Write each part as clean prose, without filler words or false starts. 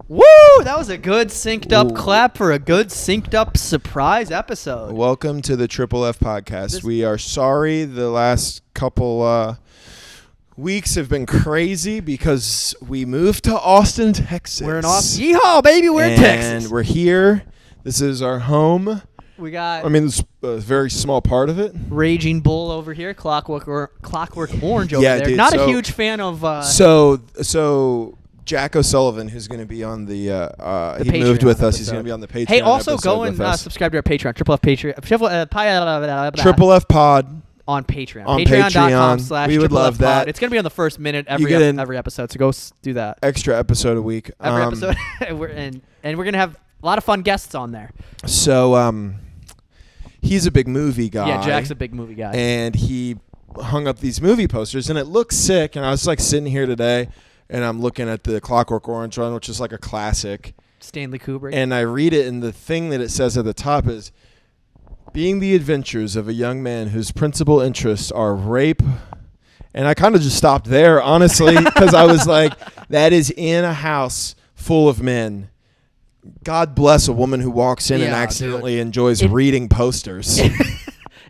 Woo! That was a good synced up clap for a good synced up surprise episode. Welcome to the Triple F podcast. We are sorry the last couple weeks have been crazy because we moved to Austin, Texas. We're in Austin. Yeehaw, baby, we're in Texas. And we're here. This is our home. We got... it's a very small part of it. Raging Bull over here. Clockwork Orange over there. Dude, Not a huge fan of... So Jack O'Sullivan, who's going to be on he Patreon moved with us. episode. He's going to be on the Patreon. Hey, also go and and subscribe to our Patreon. Triple F Patreon. Triple F Pod on Patreon. On Patreon.com/. We would love that. It's going to be on the first minute every episode, so go do that. Extra episode a week. Every episode. And we're going to have a lot of fun guests on there. So he's a big movie guy. Yeah, Jack's a big movie guy. And he hung up these movie posters, and it looks sick. And I was like sitting here today, and I'm looking at the Clockwork Orange one, which is like a classic. Stanley Kubrick. And I read it, and the thing that it says at the top is, being the adventures of a young man whose principal interests are rape. And I kind of just stopped there, honestly, because I was like, that is in a house full of men. God bless a woman who walks in and accidentally enjoys reading posters.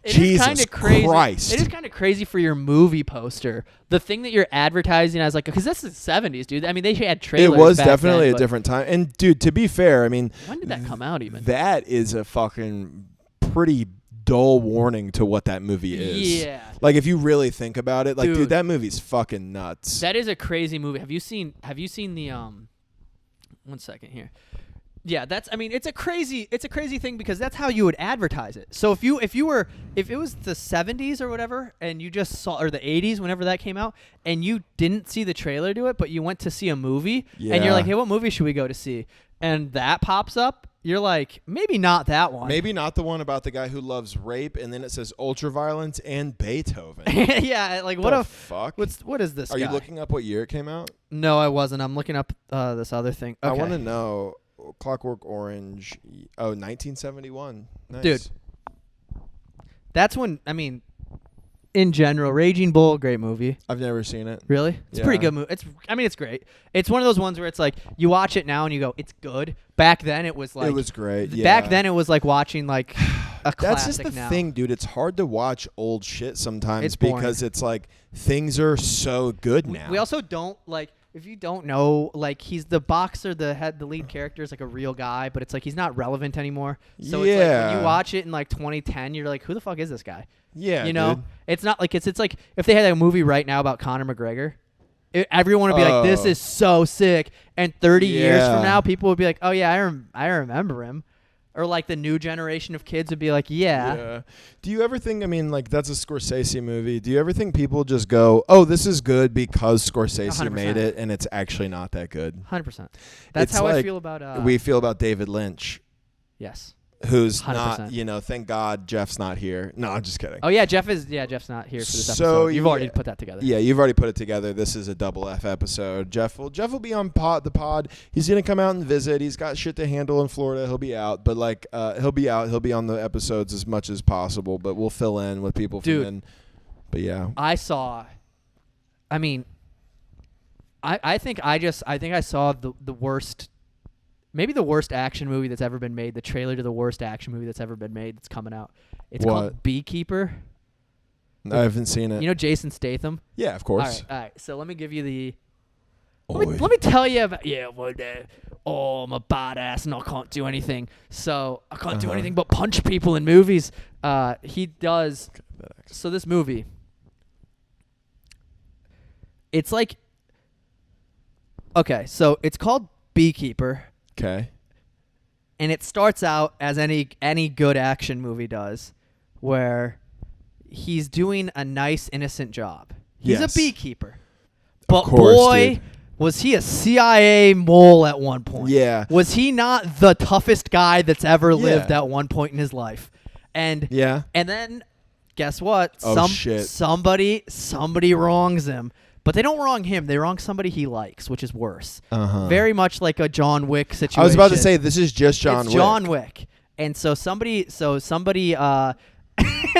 Jesus Christ. It is kind of crazy for your movie poster. The thing that you're advertising as because that's the 70s, dude. I mean, they had trailers. It was back definitely then, a different time. And, dude, to be fair, when did that come out even? That is a fucking pretty dull warning to what that movie is. Yeah. If you really think about it, dude, that movie's fucking nuts. That is a crazy movie. Have you seen the 1 second here. Yeah, it's a crazy thing because that's how you would advertise it. So if it was the 70s or whatever, and you just saw, or the 80s, whenever that came out, and you didn't see the trailer to it, but you went to see a movie, and you're like, hey, what movie should we go to see? And that pops up, you're like, maybe not that one. Maybe not the one about the guy who loves rape, and then it says ultraviolence and Beethoven. Yeah, what the fuck? What is this? Are you looking up what year it came out? No, I wasn't. I'm looking up this other thing. Okay. I want to know. Clockwork Orange. 1971. Nice. Dude. That's when, in general, Raging Bull, great movie. I've never seen it. Really? It's a pretty good movie. It's great. It's one of those ones where it's like, you watch it now and you go, it's good. Back then it was like... It was great, yeah. Back then it was like watching a classic. That's just the now. thing, dude. It's hard to watch old shit sometimes It's boring. because it's like, things are so good now. We also don't, if you don't know, he's the boxer, the lead character is a real guy, but it's he's not relevant anymore. So it's when you watch it in 2010, you're like, who the fuck is this guy? Yeah, you know, dude. it's not it's like if they had a movie right now about Conor McGregor, everyone would be like, this is so sick. And 30 years from now, people would be like, oh yeah, I remember him. Or the new generation of kids would be like, yeah. Do you ever think, that's a Scorsese movie. Do you ever think people just go, oh, this is good because Scorsese 100%. made it, and it's actually not that good? 100%. That's how I feel about... we feel about David Lynch. Yes. Who's 100%. not, thank God Jeff's not here. No, I'm just kidding. Oh, yeah, Jeff's not here for this episode. You've already put that together. Yeah, you've already put it together. This is a double F episode. Jeff will be on the pod. He's going to come out and visit. He's got shit to handle in Florida. He'll be out. But, he'll be out. He'll be on the episodes as much as possible. But we'll fill in with people from in. But, yeah. I saw... I think I saw the worst... Maybe the worst action movie that's ever been made. The trailer to the worst action movie that's ever been made that's coming out. It's called Beekeeper. I haven't seen it. You know Jason Statham? Yeah, of course. All right. So let me give you the... Let me tell you about... Yeah, I'm a badass and I can't do anything. So I can't do anything but punch people in movies. He does... So this movie... It's Okay, so it's called Beekeeper. Okay. And it starts out as any good action movie does, where he's doing a nice, innocent job. He's a beekeeper. But boy, was he a CIA mole at one point. Yeah. Was he not the toughest guy that's ever lived at one point in his life? And then, guess what? Shit. Somebody wrongs him. But they don't wrong him. They wrong somebody he likes, which is worse. Very much like a John Wick situation. I was about to say, this is just John Wick. John Wick. And so somebody, and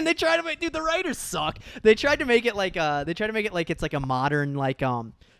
they try to make, dude, the writers suck. They tried to make it like it's like a modern,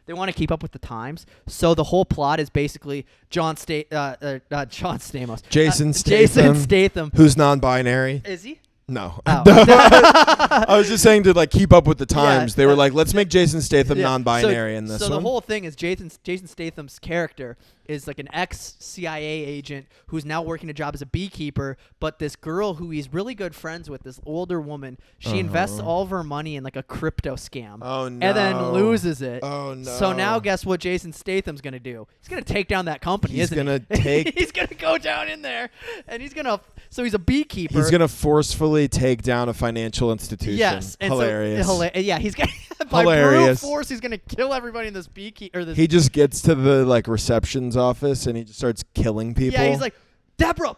They want to keep up with the times. So the whole plot is basically John Stamos. Jason Statham. Who's non-binary. Is he? No. Oh. I was just saying to like keep up with the times. They were like, let's make Jason Statham non-binary in this one. So the whole thing is Jason Statham's character is like an ex-CIA agent who's now working a job as a beekeeper, but this girl who he's really good friends with, this older woman, she invests all of her money in like a crypto scam. Oh, no. And then loses it. Oh, no. So now guess what Jason Statham's going to do? He's going to take down that company, He's isn't gonna he? take- He's going to go down in there, and he's going to – so he's a beekeeper. He's going to forcefully take down a financial institution. Yes. And Hilarious. Yeah, he's going to – by Hilarious. brute force, he's going to kill everybody in this beekeeper – He just gets to the like reception's office and he just starts killing people. Yeah, he's like, Deborah.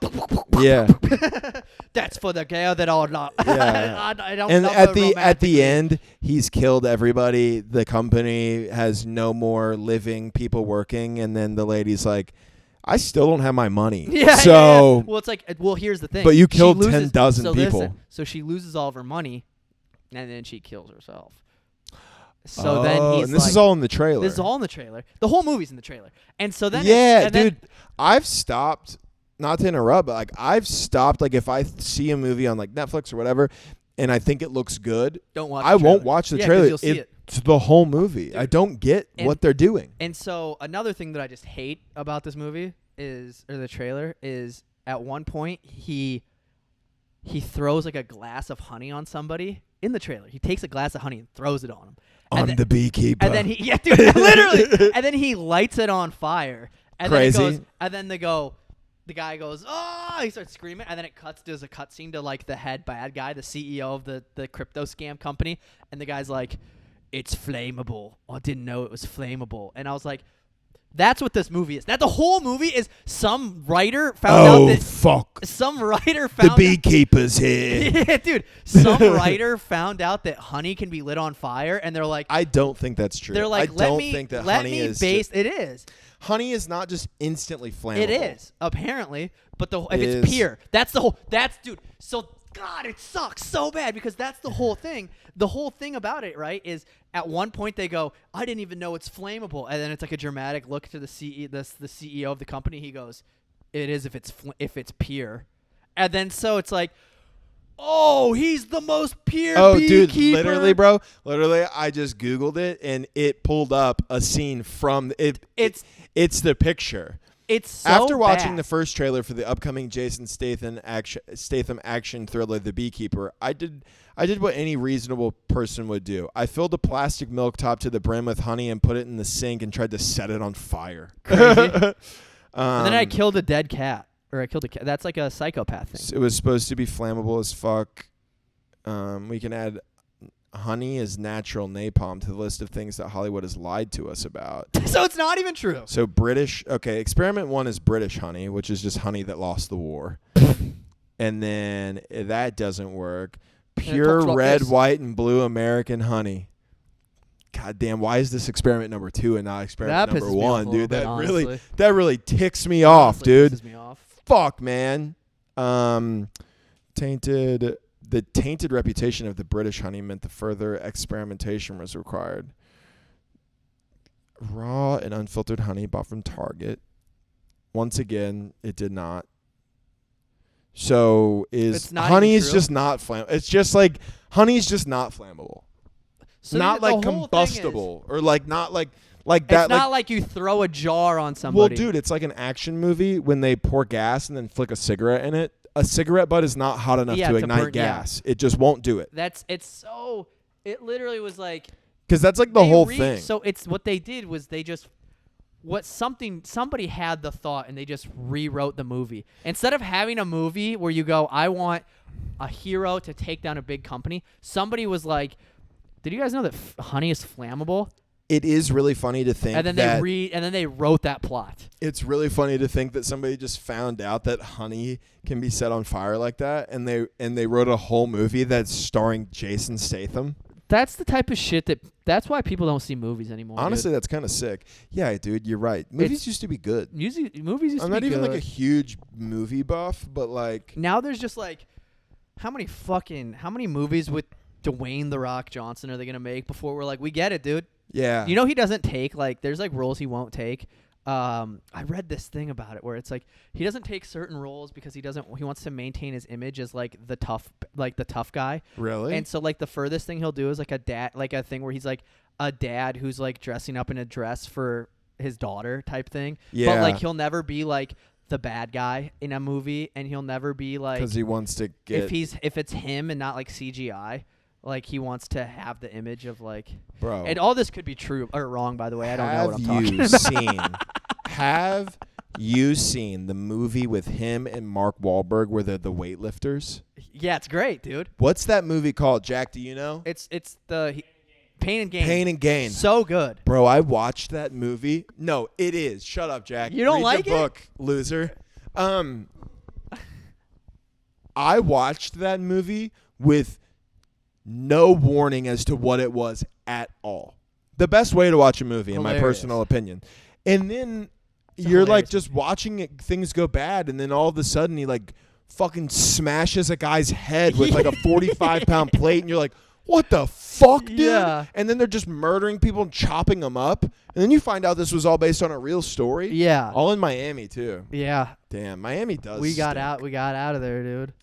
Yeah. That's for the girl that I'll not. Yeah. I don't And love at her the romantically. end, he's killed everybody. The company has no more living people working, and then the lady's like, "I still don't have my money." Yeah. So, Well, it's like, here's the thing. but you She killed loses- 10 dozen so people. Listen, so she loses all of her money, and then she kills herself. So then he's and this like, is all in the trailer. This is all in the trailer. The whole movie's in the trailer. And so then Yeah, and then- dude. I've stopped. Not to interrupt, but like I've stopped. Like if I see a movie on like Netflix or whatever, and I think it looks good, don't watch. I the won't trailer. watch the Yeah, 'cause trailer. You'll see it. It's the whole movie. I don't get And- what they're doing. And so another thing that I just hate about this movie or the trailer is at one point he throws like a glass of honey on somebody in the trailer. He takes a glass of honey and throws it on him. I'm the beekeeper. And then dude, literally, and then he lights it on fire. And Crazy. Then it goes, and then the guy goes, oh, he starts screaming, and then it cuts. There's a cutscene to like the head bad guy, the CEO of the crypto scam company, and the guy's like, it's flammable. I didn't know it was flammable. And I was like, that's what this movie is. That the whole movie is some writer found out that fuck. some writer The found beekeeper's here. yeah, dude, some writer found out that honey can be lit on fire, and they're like, I don't think that's true. they're like, I let don't me think that let honey me is base. just- It is. honey is not just instantly flammable. It is apparently, but if It it's is. pure, that's the whole. That's dude. So God, it sucks so bad because that's the whole thing. The whole thing about it, right, is at one point they go, "I didn't even know it's flammable," and then it's like a dramatic look to the CEO of the company. He goes, "It is if it's pure," and then so it's like, "Oh, he's the most pure dude, beekeeper." literally, bro. Literally, I just Googled it and it pulled up a scene from it. It's the picture. It's so After watching bad. the first trailer for the upcoming Jason Statham action thriller, The Beekeeper, I did what any reasonable person would do. I filled a plastic milk top to the brim with honey and put it in the sink and tried to set it on fire. Crazy. And then I killed a dead cat, or I killed a cat. That's like a psychopath thing. It was supposed to be flammable as fuck. We can add honey as natural napalm to the list of things that Hollywood has lied to us about. So it's not even true. So experiment 1 is British honey, which is just honey that lost the war. And then that doesn't work. Pure about red, this. white, and blue American honey. God damn, why is this experiment number 2 and not experiment That number pisses me off 1, a dude? little bit, honestly. That really ticks me off, Honestly, dude. pisses me off. Fuck, man. The tainted reputation of the British honey meant the further experimentation was required. Raw and unfiltered honey bought from Target. Once again, it did not. So It's not honey even is true? just not flammable. It's just like honey's just not flammable. So not the like whole thing combustible or like not like It's that. not like you throw a jar on Well, somebody. dude, it's like an action movie when they pour gas and then flick a cigarette in it. A cigarette butt is not hot enough Yeah, to to ignite burn- yeah. gas. It just won't do it. It literally was like Because that's like the they whole thing. So it's what they did was they just somebody had the thought and they just rewrote the movie. Instead of having a movie where you go, I want a hero to take down a big company, somebody was like, did you guys know that honey is flammable? It is really funny to think And then that they wrote that plot. it's really funny to think that somebody just found out that honey can be set on fire like that, and they wrote a whole movie that's starring Jason Statham. That's the type of shit that's why people don't see movies anymore. Honestly, dude. that's kind of sick. Yeah, dude, you're right. Movies used to be good. Movies used I'm to be not even good. like a huge movie buff, but like Now there's just like, how many movies with Dwayne The Rock Johnson are they gonna make before we're like, we get it, dude? Yeah. You know, he doesn't take like there's like roles he won't take. I read this thing about it where it's like he doesn't take certain roles because he wants to maintain his image as like the tough guy. Really? And so like the furthest thing he'll do is like a dad, like a thing where he's like a dad who's like dressing up in a dress for his daughter type thing. Yeah. But like he'll never be like the bad guy in a movie, and he'll never be like because he wants to get if it's him and not like CGI. Like he wants to have the image of like, bro. and all this could be true or wrong, by the way. I don't know what I'm talking about. Have you seen the movie with him and Mark Wahlberg where they're the weightlifters? Yeah, it's great, dude. What's that movie called? Jack, do you know? It's the Pain and Gain. Pain and Gain. So good. Bro, I watched that movie. No, it is. Shut up, Jack. You don't Read like the it? book, loser. I watched that movie with no warning as to what it was at all. The best way to watch a movie, in my personal opinion. And then you're like just watching things go bad, and then all of a sudden he like fucking smashes a guy's head with like a 45-pound plate, and you're like, what the fuck, dude? Yeah. And then they're just murdering people and chopping them up. And then you find out this was all based on a real story. Yeah. All in Miami, too. Yeah. Damn, Miami does We got stink. out of there, dude.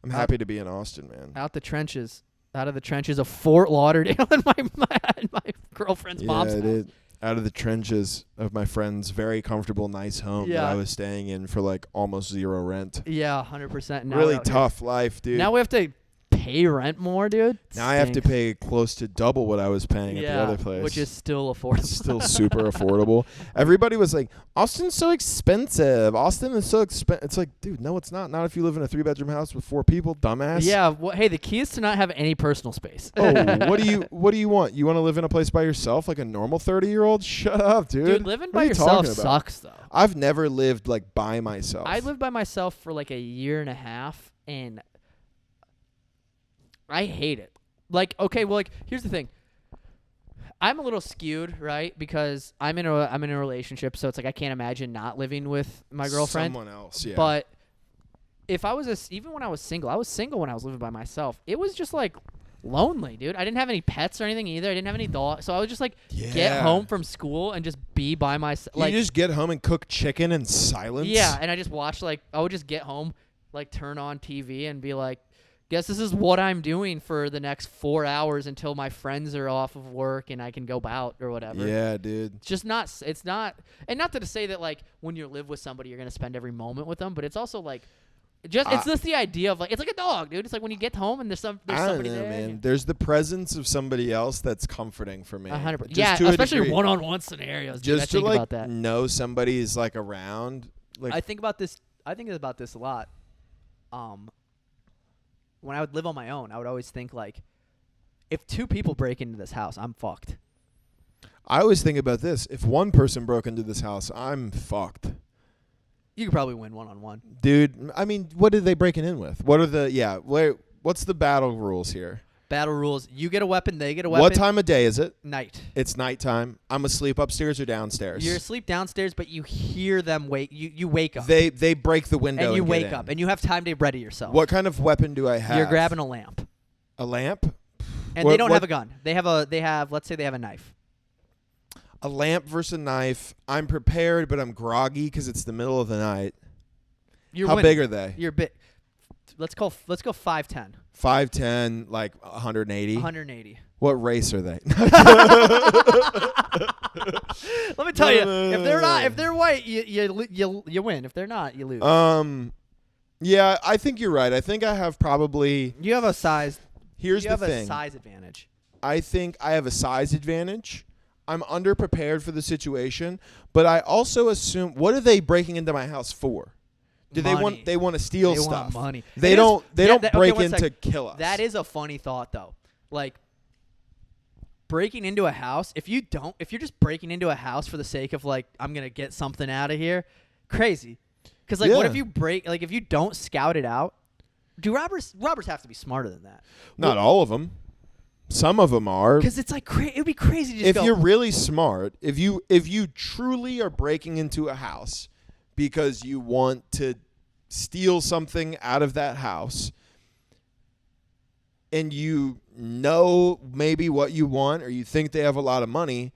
I'm happy to be in Austin, man. Out the trenches. Out of the trenches of Fort Lauderdale and my girlfriend's mom's house. Dude. Out of the trenches of my friend's very comfortable, nice home that I was staying in for like almost zero rent. Yeah, 100%. Really tough life, dude. Now we have to pay rent more, dude. Now I have to pay close to double what I was paying at the other place. Which is still affordable. Still super affordable. Everybody was like, Austin's so expensive. Austin is so expensive. It's like, dude, no, it's not. Not if you live in a 3-bedroom house with 4 people, dumbass. Yeah. Well, hey, the key is to not have any personal space. Oh, what do you want? You want to live in a place by yourself like a normal 30-year-old? Shut up, dude. Dude, living by yourself sucks, though. I've never lived like by myself. I lived by myself for like a year and a half, and I hate it. Like, okay, well, like, here's the thing. I'm a little skewed, right? Because I'm in a relationship, so it's like I can't imagine not living with my girlfriend. Someone else, yeah. But if I was even when I was single when I was living by myself. It was just like lonely, dude. I didn't have any pets or anything either. I didn't have any dogs, so I would just like get home from school and just be by myself. You just get home and cook chicken in silence. Yeah, and I just watch I would just get home, like turn on TV and be like, guess this is what I'm doing for the next 4 hours until my friends are off of work and I can go out or whatever. Yeah, dude. It's just not, and not to say that like when you live with somebody, you're going to spend every moment with them, but it's also like, it's just the idea of like, it's like a dog, dude. It's like when you get home and there's somebody there. Man. There's the presence of somebody else that's comforting for me. 100%. Yeah, especially one-on-one scenarios, dude. Just I think to like about that. know somebody's like around. Like I think about this a lot. When I would live on my own, I would always think like, if 2 people break into this house, I'm fucked. I always think about this. If one person broke into this house, I'm fucked. You could probably win one-on-one. Dude, I mean, what are they breaking in with? What's the battle rules here? Battle rules. You get a weapon, they get a weapon. What time of day is it? Night. It's nighttime. I'm asleep upstairs or downstairs? You're asleep downstairs, but you hear them wake. You wake up. They break the window and you get wake in. up, and you have time to ready yourself. What kind of weapon do I have? You're grabbing a lamp. A lamp? And they don't have a gun. They have. Let's say they have a knife. A lamp versus a knife. I'm prepared, but I'm groggy because it's the middle of the night. You're How winning. big are they? You're big. Let's go 5'10". 5'10", like 180. 180. What race are they? Let me tell you, if they're white, you win. If they're not, you lose. Yeah, I think you're right. I think I have probably. You have a size. Here's the thing. You have a size advantage. I think I have a size advantage. I'm underprepared for the situation, but I also assume. What are they breaking into my house for? Do money. they want to steal they stuff? Want money. They don't break in to kill us. That is a funny thought though. Like breaking into a house, if you're just breaking into a house for the sake of like I'm going to get something out of here, crazy. Cuz like what if if you don't scout it out? Do robbers have to be smarter than that? Not all of them. Some of them are. Cuz it's like it would be crazy to just if you're really smart, if you truly are breaking into a house because you want to steal something out of that house, and you know maybe what you want, or you think they have a lot of money,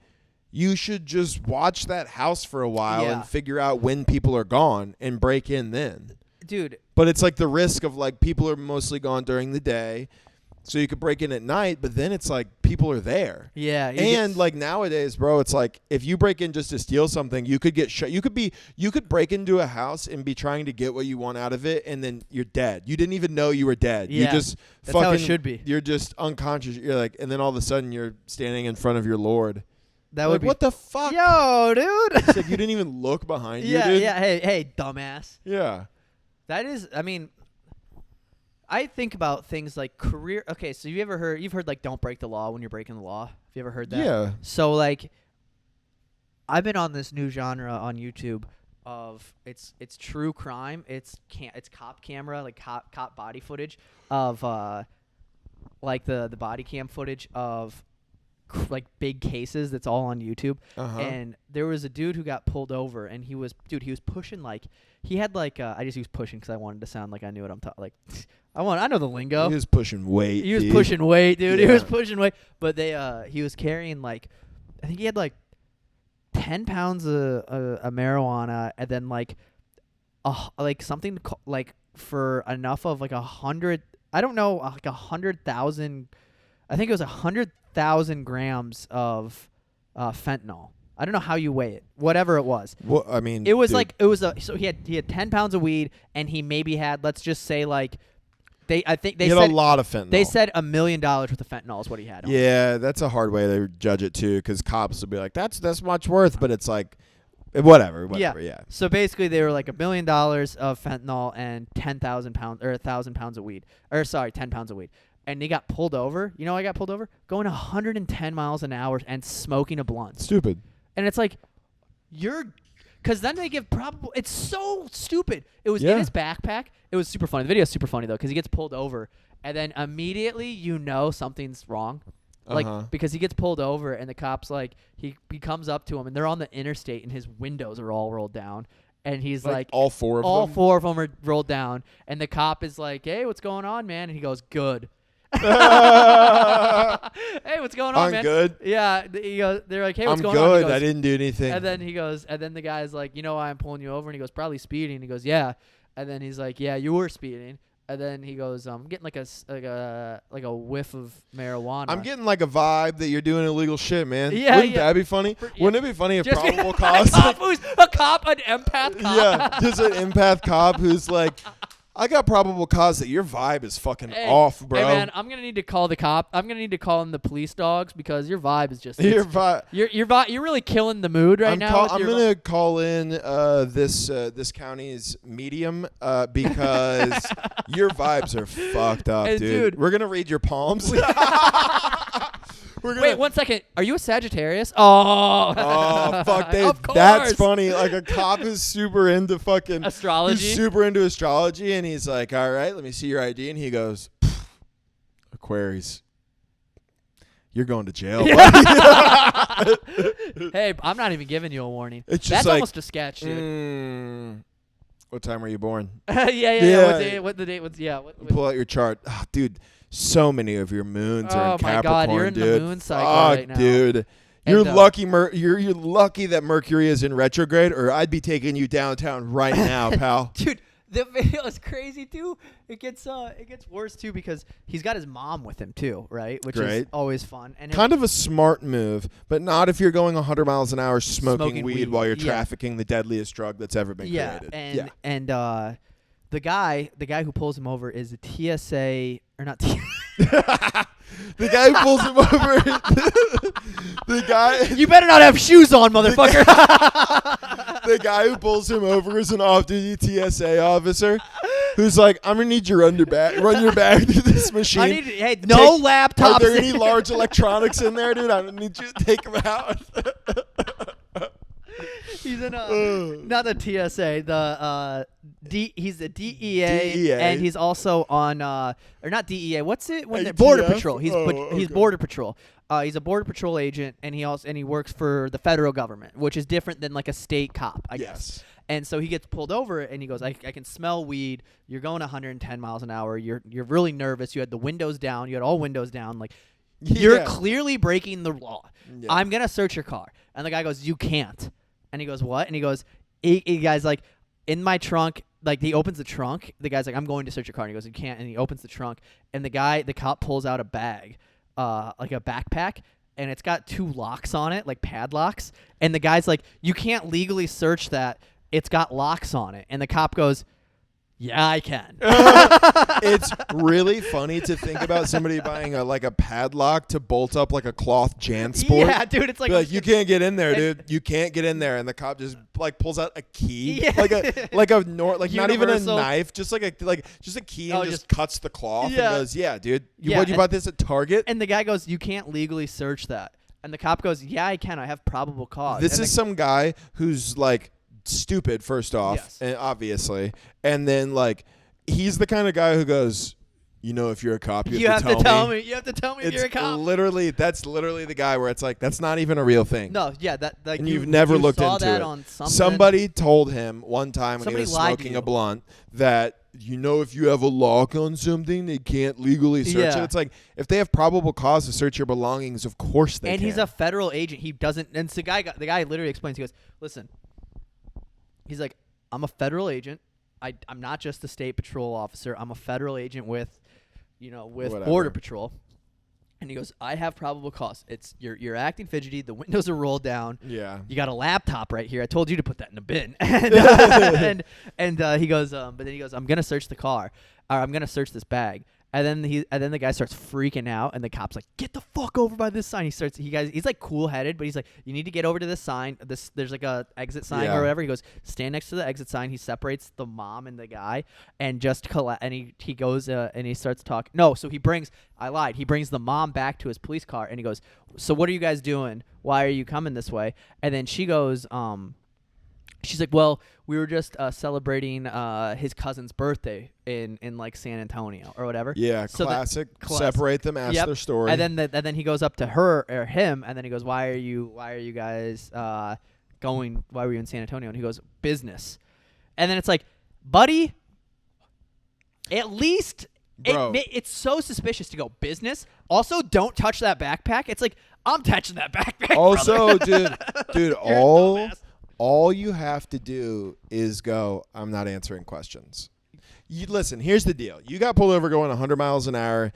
you should just watch that house for a while and figure out when people are gone and break in then. Dude. But it's like the risk of like people are mostly gone during the day. So you could break in at night, but then it's like people are there. Yeah. And like nowadays, bro, it's like if you break in just to steal something, you could get shot. You could break into a house and be trying to get what you want out of it, and then you're dead. You didn't even know you were dead. Yeah. You just That's how it should be. You're just unconscious. You're like, and then all of a sudden you're standing in front of your Lord. That would be what the fuck? Yo, dude. It's like you didn't even look behind you, dude. Yeah. Hey, dumbass. Yeah. That is, I mean, I think about things like career. Okay, so you've heard like don't break the law when you're breaking the law. Have you ever heard that? Yeah. So like, I've been on this new genre on YouTube of it's true crime. It's cop camera, like cop body footage of like the body cam footage of like big cases that's all on YouTube. And there was a dude who got pulled over, and he was pushing like he had like I just used pushing because I wanted to sound like I knew what I'm talking like. I know the lingo. He was pushing weight. He was pushing weight, dude. Yeah. He was pushing weight, but he was carrying like I think he had like 10 pounds of marijuana, and then like something like for enough of like 100. I don't know, like 100,000. I think it was 100,000 grams of fentanyl. I don't know how you weigh it. Whatever it was. Well, I mean, it was so he had 10 pounds of weed, and he maybe had, let's just say, like he had a lot of fentanyl. They said $1 million worth of fentanyl is what he had on. Yeah, that's a hard way to judge it too, because cops will be like, that's much worth, but it's like whatever. Yeah. So basically, they were like $1 million of fentanyl and 10,000 pounds or 1,000 pounds of weed, 10 pounds of weed. And he got pulled over. You know, I got pulled over going 110 miles an hour and smoking a blunt. Stupid. And it's like, because then they give probable. It's so stupid. It was in his backpack. It was super funny. The video is super funny though, because he gets pulled over, and then immediately you know something's wrong, like because he gets pulled over, and the cops like he comes up to him, and they're on the interstate, and his windows are all rolled down. And he's like all four of them? All four of them are rolled down. And the cop is like, hey, what's going on, man? And he goes, good. Hey, what's going on, man? I'm good. Yeah. They're like, hey, what's going on? I'm Goes, good. I didn't do anything. And then the guy's like, you know why I'm pulling you over? And he goes, probably speeding. And he goes, yeah. And then he's like, yeah, you were speeding. And then he goes, I'm getting like a whiff of marijuana. I'm getting like a vibe that you're doing illegal shit, man. Yeah, Wouldn't that be funny? Wouldn't it be funny if just probable cause? a cop, an empath cop. Yeah, just an empath cop who's like, I got probable cause that your vibe is fucking off, bro. Hey, man, I'm gonna need to call the cop. I'm gonna need to call in the police dogs because your vibe is just your vibe. You're really killing the mood right now. I'm gonna call in this county's medium because your vibes are fucked up, dude. We're gonna read your palms. Wait 1 second. Are you a Sagittarius? Oh, fuck, Dave. Of course. That's funny. Like a cop who's super into fucking astrology. He's super into astrology, and he's like, "All right, let me see your ID." And he goes, "Aquarius, you're going to jail." Yeah. Hey, I'm not even giving you a warning. It's just that's like, almost a sketch, dude. What time were you born? Yeah. What the date was? Yeah. Pull out your chart, dude. So many of your moons are in Capricorn, dude. Oh my God, you're in dude. the moon cycle right now, dude. You're lucky. You're lucky that Mercury is in retrograde, or I'd be taking you downtown right now, pal. Dude, the video is crazy too. It gets worse too because he's got his mom with him too, right? Which is always fun. And kind of a smart move, but not if you're going 100 miles an hour smoking weed while you're trafficking the deadliest drug that's ever been created. And the guy who pulls him over is a TSA or not. The guy who pulls him over. The guy. You better not have shoes on, motherfucker. The guy who pulls him over is an off-duty TSA officer who's like, "I'm gonna need you run your bag through this machine. No laptops. Are there any large electronics in there, dude? I'm gonna need you to take them out." He's in not the TSA, he's the DEA, and he's also on or not DEA. What's it when they're Border Patrol? He's Border Patrol. He's a Border Patrol agent, and he works for the federal government, which is different than like a state cop, I guess. And so he gets pulled over, and he goes, I can smell weed. You're going 110 miles an hour. You're really nervous. You had the windows down. You had all windows down. Like, you're clearly breaking the law. Yeah. I'm going to search your car. And the guy goes, you can't. And he goes, what? And he goes, he guy's like, in my trunk. Like, he opens the trunk. The guy's like, I'm going to search your car. And he goes, you can't. And he opens the trunk. And the cop pulls out a bag, like a backpack. And it's got 2 locks on it, like padlocks. And the guy's like, you can't legally search that. It's got locks on it. And the cop goes, yeah, I can. It's really funny to think about somebody buying a padlock to bolt up like a cloth JanSport. Yeah, dude, it's like you can't get in there, dude. You can't get in there, and the cop just like pulls out a key, like not even a knife, just like a key, and just cuts the cloth and goes, yeah, dude. You bought this at Target? And the guy goes, you can't legally search that. And the cop goes, yeah, I can. I have probable cause. This is some guy who's like stupid, first off, and obviously, and then like he's the kind of guy who goes, if you're a cop, you have to tell me. You have to tell me if you're a cop. That's literally the guy where it's like, that's not even a real thing. No, yeah, that like and you've never looked saw into that it. On somebody told him one time when he was smoking a blunt that if you have a lock on something, they can't legally search it. It's like, if they have probable cause to search your belongings, of course they can. And he's a federal agent. He doesn't. And so the guy literally explains. He goes, listen. He's like, I'm a federal agent. I'm not just a state patrol officer. I'm a federal agent with Border Patrol. And he goes, I have probable cause. It's you're acting fidgety. The windows are rolled down. Yeah. You got a laptop right here. I told you to put that in a bin. and he goes, but then he goes, I'm gonna search the car. Or I'm gonna search this bag. And then the guy starts freaking out, and the cop's like, "Get the fuck over by this sign." He's like cool-headed, but he's like, "You need to get over to this sign. There's like a exit sign or whatever." He goes, "Stand next to the exit sign." He separates the mom and the guy, and he goes and he starts talking. No, so I lied. He brings the mom back to his police car, and he goes, "So what are you guys doing? Why are you coming this way?" And then she goes, she's like, well, we were just celebrating his cousin's birthday in like San Antonio or whatever. Yeah, so classic. Separate them, ask their story. And then he goes up to her or him, and then he goes, why are you guys going? Why were you in San Antonio? And he goes, business. And then it's like, buddy, at least it's so suspicious to go business. Also, don't touch that backpack. It's like, I'm touching that backpack. Also, dude, all you have to do is go, I'm not answering questions. Listen, here's the deal. You got pulled over going 100 miles an hour,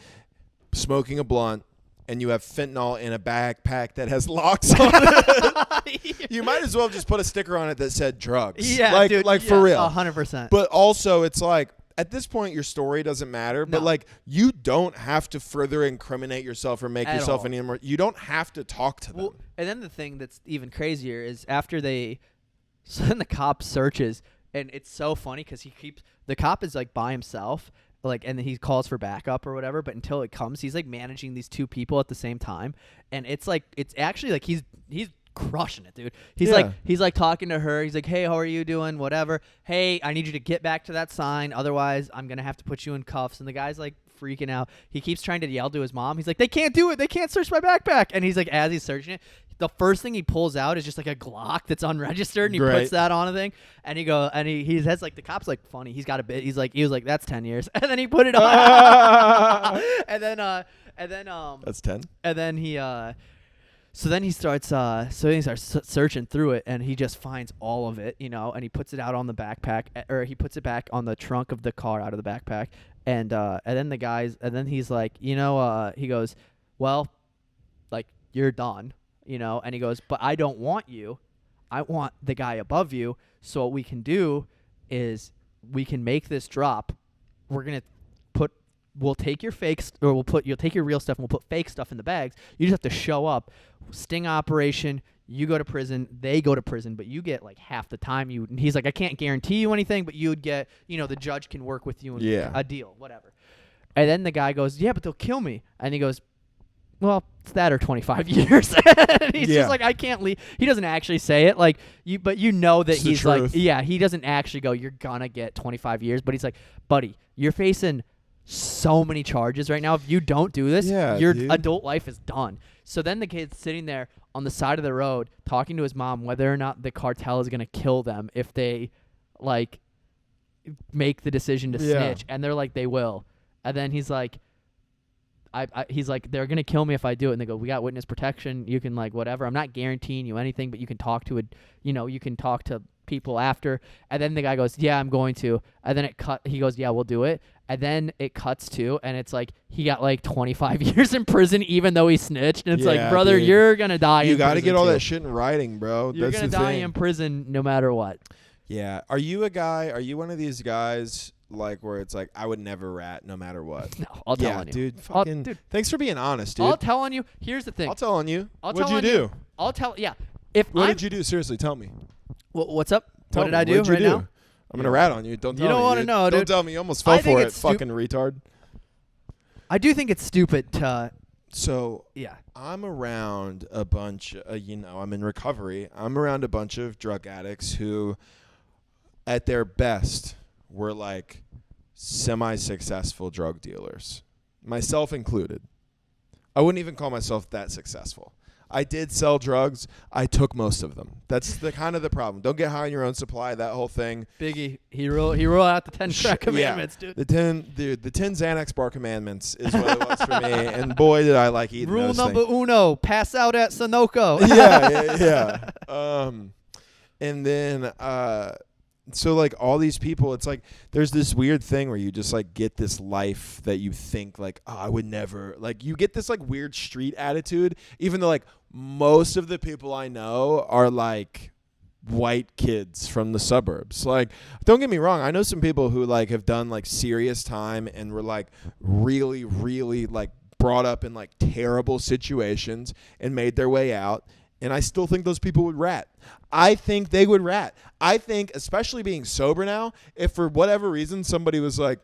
smoking a blunt, and you have fentanyl in a backpack that has locks on it. You might as well just put a sticker on it that said drugs. Yeah, dude, for real. 100%. But also, it's like, at this point, your story doesn't matter. No. But, like, you don't have to further incriminate yourself or make yourself any more. You don't have to talk to them. Well, and then the thing that's even crazier is after so then the cop searches, and it's so funny because the cop is like by himself, like, and then he calls for backup or whatever. But until it comes, he's like managing these 2 people at the same time, and it's actually like he's crushing it, dude. He's like talking to her. He's like, hey, how are you doing? Whatever. Hey, I need you to get back to that sign, otherwise I'm gonna have to put you in cuffs. And the guy's like freaking out. He keeps trying to yell to his mom. He's like, they can't do it. They can't search my backpack. And he's like, as he's searching it, the first thing he pulls out is just like a Glock that's unregistered, and he puts that on a thing. And he has like, the cop's like funny. He's got a bit. He was like, that's 10 years. And then he put it on. and then that's 10. And then so then he starts searching through it, and he just finds all of it, and he puts it out on the backpack, or he puts it back on the trunk of the car out of the backpack. And then he's like, he goes, well, like, you're done. And he goes, but I don't want you. I want the guy above you. So what we can do is we can make this drop. We'll take your fakes, or you'll take your real stuff, and we'll put fake stuff in the bags. You just have to show up. Sting operation. You go to prison. They go to prison, but you get like half the time. And he's like, I can't guarantee you anything, but you'd get, the judge can work with you and a deal, whatever. And then the guy goes, yeah, but they'll kill me. And he goes, well, it's that or 25 years. And he's just like, I can't leave. He doesn't actually say it, like, but that it's he's like, he doesn't actually go, you're gonna get 25 years. But he's like, buddy, you're facing so many charges right now. If you don't do this, your adult life is done. So then the kid's sitting there on the side of the road talking to his mom whether or not the cartel is going to kill them if they like make the decision to snitch, and they're like, they will. And then he's like, he's like, they're gonna kill me if I do it. And they go, we got witness protection. You can like whatever. I'm not guaranteeing you anything, but you can talk to you can talk to people after. And then the guy goes, yeah, I'm going to. And then he goes, yeah, we'll do it. And then it cuts to, and it's like he got like 25 years in prison even though he snitched. And it's like, brother, dude, you're gonna die. You got to get all that shit in writing, bro. You're That's gonna the die thing. in prison no matter what. Yeah. Are you one of these guys like where it's like I would never rat no matter what? No, I'll tell you. Dude, dude. Thanks for being honest, dude. I'll tell on you. Here's the thing. I'll tell on you. What'd you do? I'll tell. Yeah. What did you do? Seriously, tell me. What's up? What did I do right now? I'm gonna rat on you. Don't tell me. You don't want to know, dude. Don't tell me. You almost fell for it, fucking retard. I do think it's stupid to. So yeah, I'm around a bunch. I'm in recovery. I'm around a bunch of drug addicts who, at their best, were like semi-successful drug dealers, myself included. I wouldn't even call myself that successful. I did sell drugs. I took most of them. That's the kind of the problem. Don't get high on your own supply. That whole thing. Biggie, he wrote out the 10 track commandments, dude. The 10 Xanax bar commandments is what it was for me. And boy, did I like eating Rule those number things. uno: pass out at Sunoco. yeah. And then so like all these people, it's like there's this weird thing where you just like get this life that you think like, oh, I would never, like you get this like weird street attitude, even though like most of the people I know are like white kids from the suburbs. Like, don't get me wrong, I know some people who like have done like serious time and were like really, really like brought up in like terrible situations and made their way out. And I still think those people would rat. I think they would rat. I think, especially being sober now, if for whatever reason somebody was like,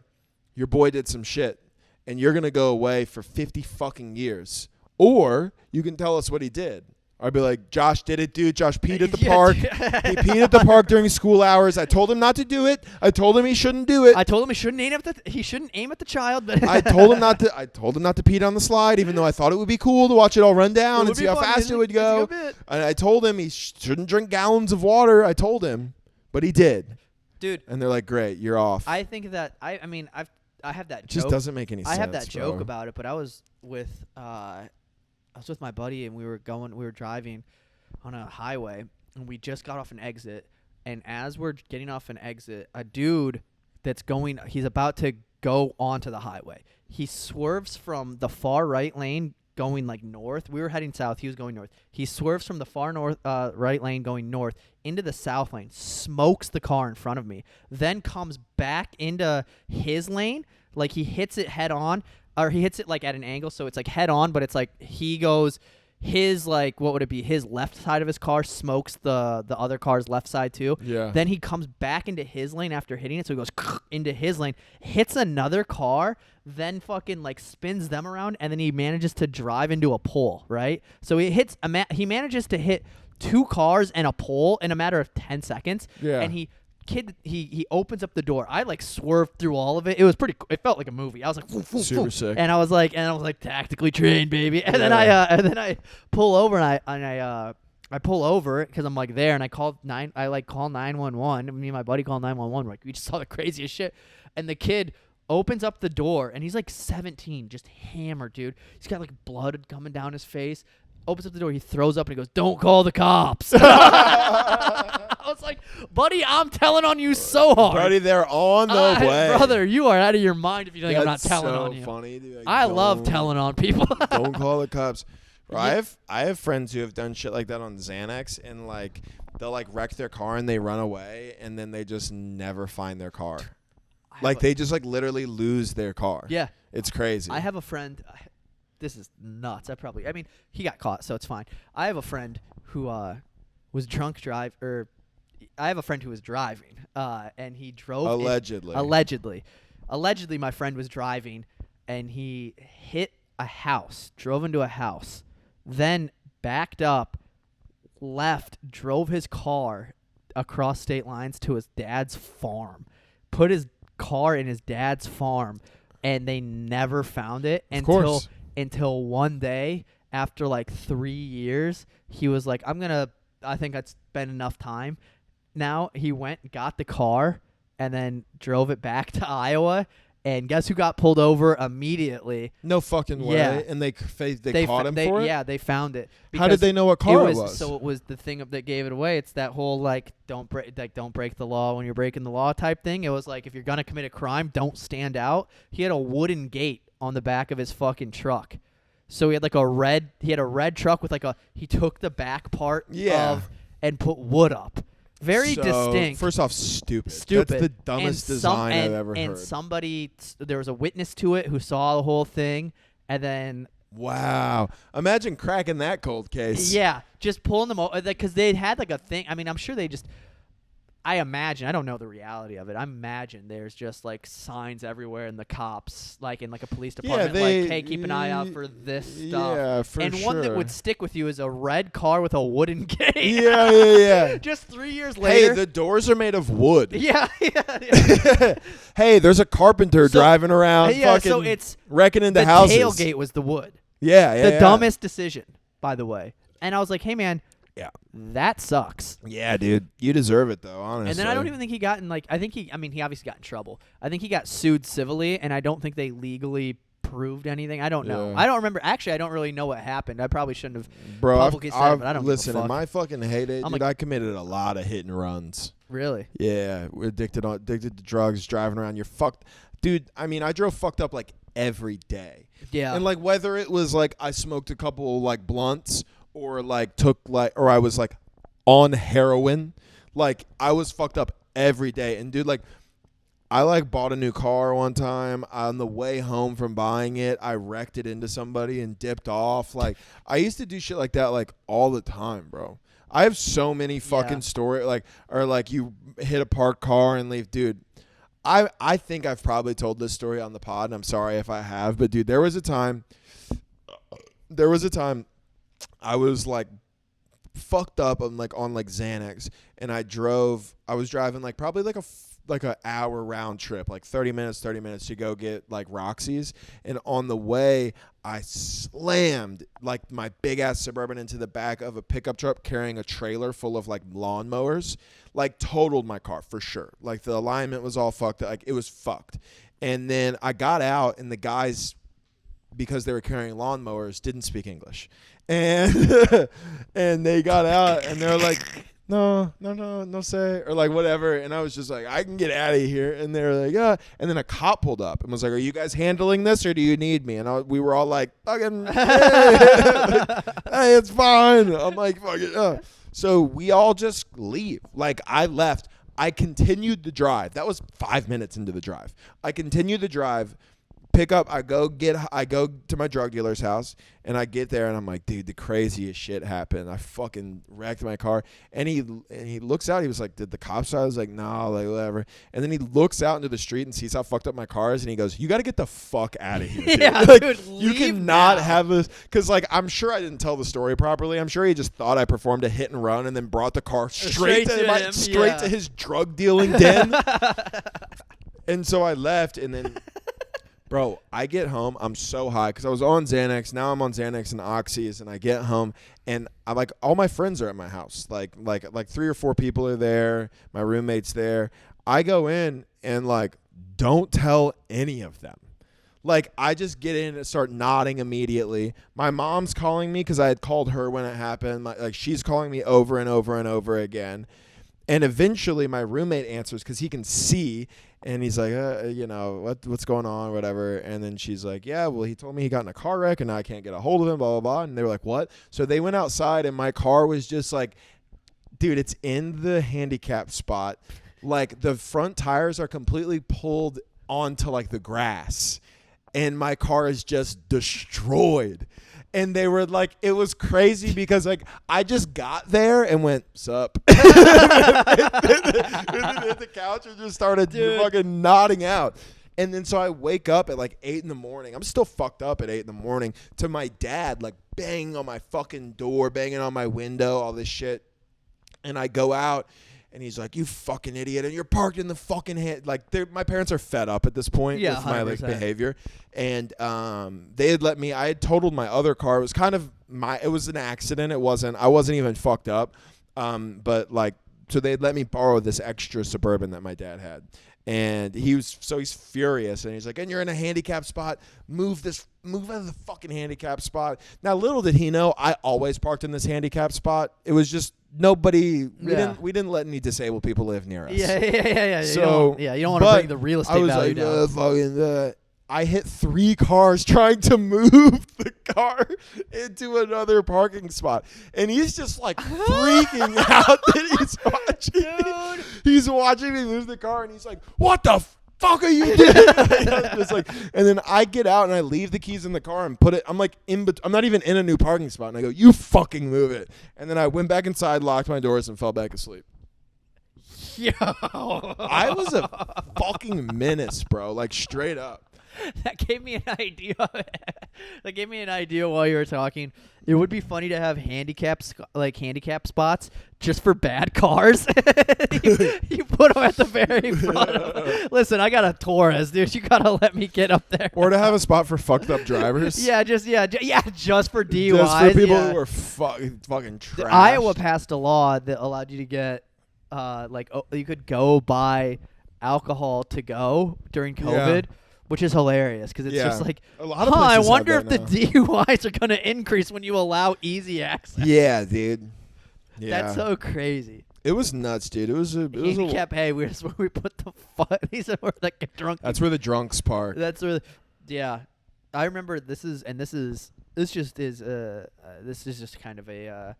your boy did some shit and you're going to go away for 50 fucking years, or you can tell us what he did. I'd be like, Josh did it, dude. Josh peed at the park. He peed at the park during school hours. I told him not to do it. I told him he shouldn't do it. I told him he shouldn't aim at the child. But I told him not to pee down the slide, even though I thought it would be cool to watch it all run down and see how fast it would go. And I told him he shouldn't drink gallons of water. I told him, but he did. Dude. And they're like, great, you're off. I think that I have that joke. It just doesn't make any sense. I have that joke about it, but I was with my buddy and we were driving on a highway and we just got off an exit, and as we're getting off an exit, a dude he's about to go onto the highway. He swerves from the far right lane going like north. We were heading south. He was going north. He swerves from the far north right lane going north into the south lane, smokes the car in front of me, then comes back into his lane. Like he hits it head on, or he hits it like at an angle, so it's like head on, but it's like he goes his like, what would it be? His left side of his car smokes the other car's left side too. Yeah. Then he comes back into his lane after hitting it, so he goes into his lane, hits another car, then fucking like spins them around, and then he manages to drive into a pole, right? So he manages to hit two cars and a pole in a matter of 10 seconds. Yeah. And he opens up the door. I like swerved through all of it. It was it felt like a movie. I was like, woof, woof, super woof. sick. And I was like tactically trained, baby. And then I pull over and I pull over because I'm like there, and I call 911. Me and my buddy call 911. Like, we just saw the craziest shit. And the kid opens up the door, and he's like 17, just hammered, dude. He's got like blood coming down his face. Opens up the door, he throws up and he goes, "Don't call the cops." I was like, buddy, I'm telling on you so hard. Buddy, they're on the way. Brother, you are out of your mind if you think I'm not That's telling so on you. funny, dude. Like, I love telling on people. Don't call the cops. Bro, I have friends who have done shit like that on Xanax, and like they'll like wreck their car and they run away, and then they just never find their car. Like they just like literally lose their car. Yeah. It's crazy. I have a friend. This is nuts. I mean, he got caught, so it's fine. I have a friend who was drunk I have a friend who was driving, and he drove. Allegedly, my friend was driving, and he hit a house, drove into a house, then backed up, left, drove his car across state lines to his dad's farm, put his car in his dad's farm, and they never found it until one day, after like 3 years, he was like, I think it's been enough time. Now he went, got the car, and then drove it back to Iowa. And guess who got pulled over immediately? No fucking way. Yeah. And they caught him for it? Yeah, they found it. How did they know what car it was? So it was the thing that gave it away. It's that whole like don't break the law when you're breaking the law type thing. It was like if you're gonna commit a crime, don't stand out. He had a wooden gate on the back of his fucking truck. So he had a red truck with he took the back part and put wood up. Very distinct. First off, stupid. That's the dumbest design I've ever heard. And there was a witness to it who saw the whole thing, and then. Wow. Imagine cracking that cold case. Yeah, just pulling them over because they had a thing. I mean, I'm sure they just. I imagine. I don't know the reality of it. I imagine there's just signs everywhere, and the cops, in a police department, hey, keep an eye out for this stuff. Yeah, for sure. And one that would stick with you is a red car with a wooden gate. Yeah. Just 3 years later. Hey, the doors are made of wood. Yeah. Hey, there's a carpenter driving around, so it's wrecking into houses. The tailgate was the wood. Yeah. The dumbest decision, by the way. And I was like, hey, man. Yeah. That sucks. Yeah, dude. You deserve it, though, honestly. And then I don't even think he got in, he obviously got in trouble. I think he got sued civilly, and I don't think they legally proved anything. I don't know. Yeah. I don't remember. Actually, I don't really know what happened. I probably shouldn't have publicly said it, but I don't listen, give a fuck. in my fucking heyday, dude, I committed a lot of hit and runs. Really? Yeah. We're addicted to drugs, driving around. You're fucked. Dude, I mean, I drove fucked up, every day. Yeah. And, whether it was, I smoked a couple, blunts or, or I was, on heroin. I was fucked up every day. And dude, I bought a new car one time. On the way home from buying it, I wrecked it into somebody and dipped off. I used to do shit like that all the time, bro. I have so many fucking stories or you hit a parked car and leave. Dude, I think I've probably told this story on the pod, and I'm sorry if I have, but dude, there was a time I was fucked up on Xanax, and I was driving probably a hour round trip, 30 minutes to go get Roxy's, and on the way I slammed my big ass Suburban into the back of a pickup truck carrying a trailer full of lawnmowers, totaled my car for sure. The alignment was all fucked up. It was fucked. And then I got out, and the guys, because they were carrying lawnmowers, didn't speak English. And and they got out, and they're like, no say, or whatever. And I was just I can get out of here. And they were like, yeah. And then a cop pulled up and was like, are you guys handling this, or do you need me? And we were all fucking, hey, it's fine. I'm fucking, So we all just leave. I left. I continued the drive. That was 5 minutes into the drive. I continued the drive. Pick up, I go to my drug dealer's house, and I get there, and I'm like, dude, the craziest shit happened. I fucking wrecked my car. And he looks out. He was like, did the cops? I was like, no, whatever. And then he looks out into the street and sees how fucked up my car is, and he goes, you got to get the fuck out of here, dude. Yeah, dude, you cannot have this. Because I'm sure I didn't tell the story properly. I'm sure he just thought I performed a hit and run and then brought the car straight to his drug dealing den. And so I left, and then... Bro, I get home. I'm so high because I was on Xanax. Now I'm on Xanax and Oxys, and I get home, and I all my friends are at my house. Like 3 or 4 people are there. My roommate's there. I go in and don't tell any of them. I just get in and start nodding immediately. My mom's calling me because I had called her when it happened. She's calling me over and over and over again. And eventually my roommate answers because he can see, and he's like, what's going on, whatever. And then she's like, yeah, well, he told me he got in a car wreck, and I can't get a hold of him, blah, blah, blah. And they were like, what? So they went outside, and my car was just dude, it's in the handicap spot. The front tires are completely pulled onto, the grass, and my car is just destroyed. And they were it was crazy because I just got there and went, sup. Hit the couch and just started fucking nodding out. And then so I wake up at 8 in the morning. I'm still fucked up at 8 in the morning to my dad banging on my fucking door, banging on my window, all this shit. And I go out. And he's like, you fucking idiot. And you're parked in the fucking hand. My parents are fed up at this point with my 100%. behavior. And they had let me, I had totaled my other car. It was kind of it was an accident. I wasn't even fucked up. But like, so they'd let me borrow this extra Suburban that my dad had. And he's furious, and he's like, and you're in a handicap spot, move out of the fucking handicap spot. Now, little did he know, I always parked in this handicap spot. It was just we didn't let any disabled people live near us. Yeah. So, you don't want to bring the real estate value down. I hit 3 cars trying to move the car into another parking spot. And he's just like freaking out that he's watching. Dude. He's watching me move the car, and he's like, what the fuck are you doing? And then I get out and I leave the keys in the car and put it. I'm like I'm not even in a new parking spot. And I go, you fucking move it. And then I went back inside, locked my doors, and fell back asleep. Yo. I was a fucking menace, bro. Like straight up. That gave me an idea. That gave me an idea while you were talking. It would be funny to have handicap spots just for bad cars. you put them at the very front. Listen, I got a Taurus, dude. You gotta let me get up there. Or to have a spot for fucked up drivers. just for DUIs. Just for people who are fucking trash. Iowa passed a law that allowed you to get you could go buy alcohol to go during COVID. Yeah. Which is hilarious because it's just like, a lot of I wonder if now. the DUIs are going to increase when you allow easy access. Yeah, dude. Yeah. That's so crazy. It was nuts, dude. It was handicap. Hey, where we put the fuck. These are where the drunk. That's where the drunks park. That's where. I remember this is just kind of a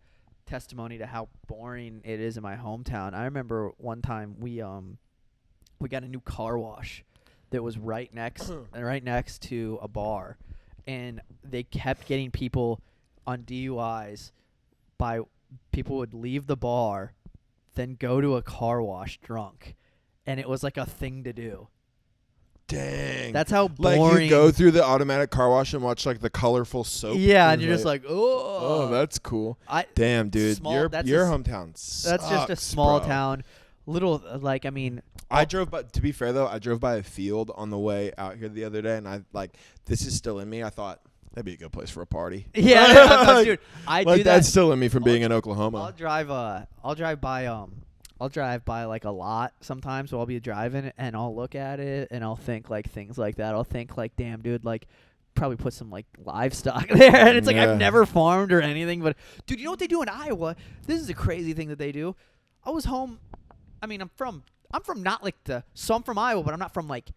testimony to how boring it is in my hometown. I remember one time we got a new car wash that was right next to a bar, and they kept getting people on DUIs by people would leave the bar, then go to a car wash drunk, and it was like a thing to do. Dang. That's how boring. Like you go through the automatic car wash and watch like the colorful soap. Yeah, and you're just like, oh, that's cool. Damn, dude, your hometown sucks, that's just a small bro. Town. Little I drove by. To be fair though, I drove by a field on the way out here the other day, and this is still in me. I thought that'd be a good place for a party. Yeah, dude, I do that. That's still in me from being in Oklahoma. I'll drive by like a lot sometimes while I'll be driving, and I'll look at it and I'll think like things like that. I'll think like, damn, dude, like probably put some like livestock there, and it's like I've never farmed or anything, but dude, you know what they do in Iowa? This is a crazy thing that they do. I was home. I mean, I'm from not like I'm from Iowa, but I'm not from like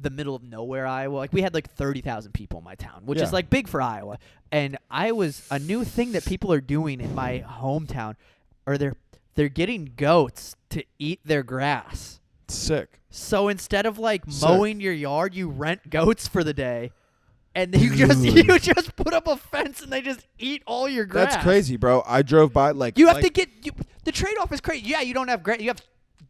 the middle of nowhere, Iowa. Like we had like 30,000 people in my town, which is like big for Iowa. And a new thing that people are doing in my hometown, or they're getting goats to eat their grass. Sick. So instead of like mowing your yard, you rent goats for the day. And you just put up a fence and they just eat all your grass. That's crazy, bro. I drove by to get the trade-off is crazy. Yeah, you don't have grass. You have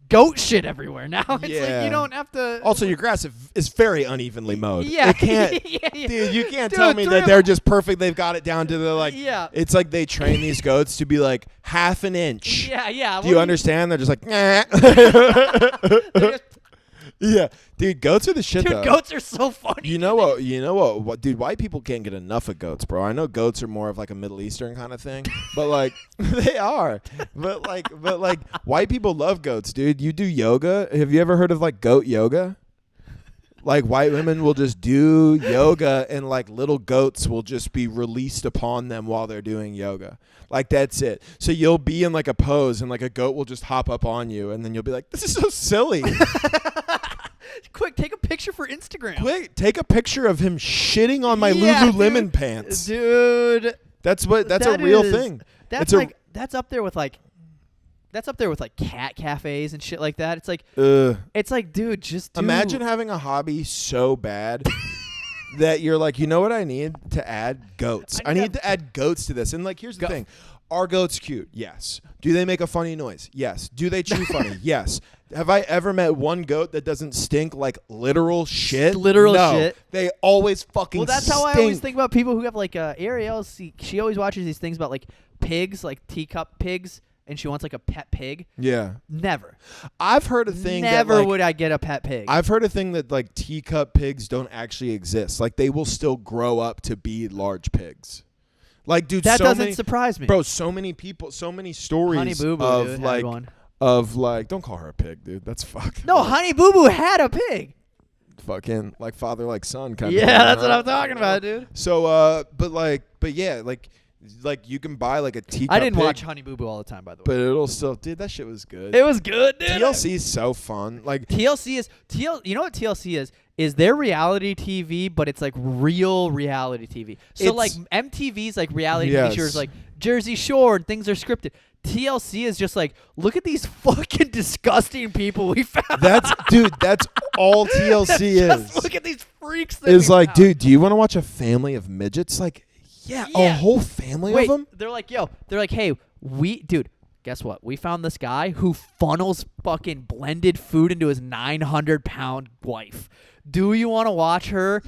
goat shit everywhere now. It's like you don't have to. Also, your grass is very unevenly mowed. Yeah, it can't. Dude, you can't tell me that they're just perfect. They've got it down to the like. Yeah. It's like they train these goats to be like half an inch. Yeah. Do you understand? They're just like. Nah. Yeah, dude, goats are the shit. Dude, goats are so funny. You know what? Dude, white people can't get enough of goats, bro. I know goats are more of like a Middle Eastern kind of thing, but like they are. But like white people love goats, dude. You do yoga. Have you ever heard of like goat yoga? Like white women will just do yoga, and like little goats will just be released upon them while they're doing yoga. Like that's it. So you'll be in like a pose, and like a goat will just hop up on you, and then you'll be like, "This is so silly." Quick, take a picture for Instagram. Quick, take a picture of him shitting on my Lululemon pants, dude. That's a real thing. That's up there with like cat cafes and shit like that. It's like, dude, just imagine having a hobby so bad that you're like, you know what I need to add? Goats. I need to add goats to this. And like, here's the thing. Are goats cute? Yes. Do they make a funny noise? Yes. Do they chew funny? Yes. Have I ever met one goat that doesn't stink like literal shit? No. Shit. They always fucking stink. Well, that's how I always think about people who have like Ariel. She always watches these things about like pigs, like teacup pigs. And she wants like a pet pig. Yeah. Never. I've heard a thing Never would I get a pet pig. I've heard a thing that like teacup pigs don't actually exist. Like they will still grow up to be large pigs. Like, dude, that so doesn't many, surprise me. bro. So many people, so many stories Honey Boo Boo, of dude, had like, one. don't call her a pig, dude. That's fucked. No, Honey Boo Boo had a pig. Fucking like father, like son kind of. Yeah, thing, that's right? what I'm talking about, dude. So, but yeah, like you can buy like a teacup. I didn't pig, watch Honey Boo Boo all the time, by the way. but it'll still, dude. That shit was good. It was good, dude. TLC is so fun. Like TLC is You know what TLC is? Is their reality TV, but it's like real reality TV. So like MTV's like reality TV shows like Jersey Shore and things are scripted. TLC is just like, look at these fucking disgusting people we found. That's all TLC is. Look at these freaks. That Is we like, found. dude, do you want to watch a family of midgets? Like, yeah, a whole family Wait, of them. they're like, hey, dude, guess what? We found this guy who funnels fucking blended food into his 900-pound wife. Do you want to watch her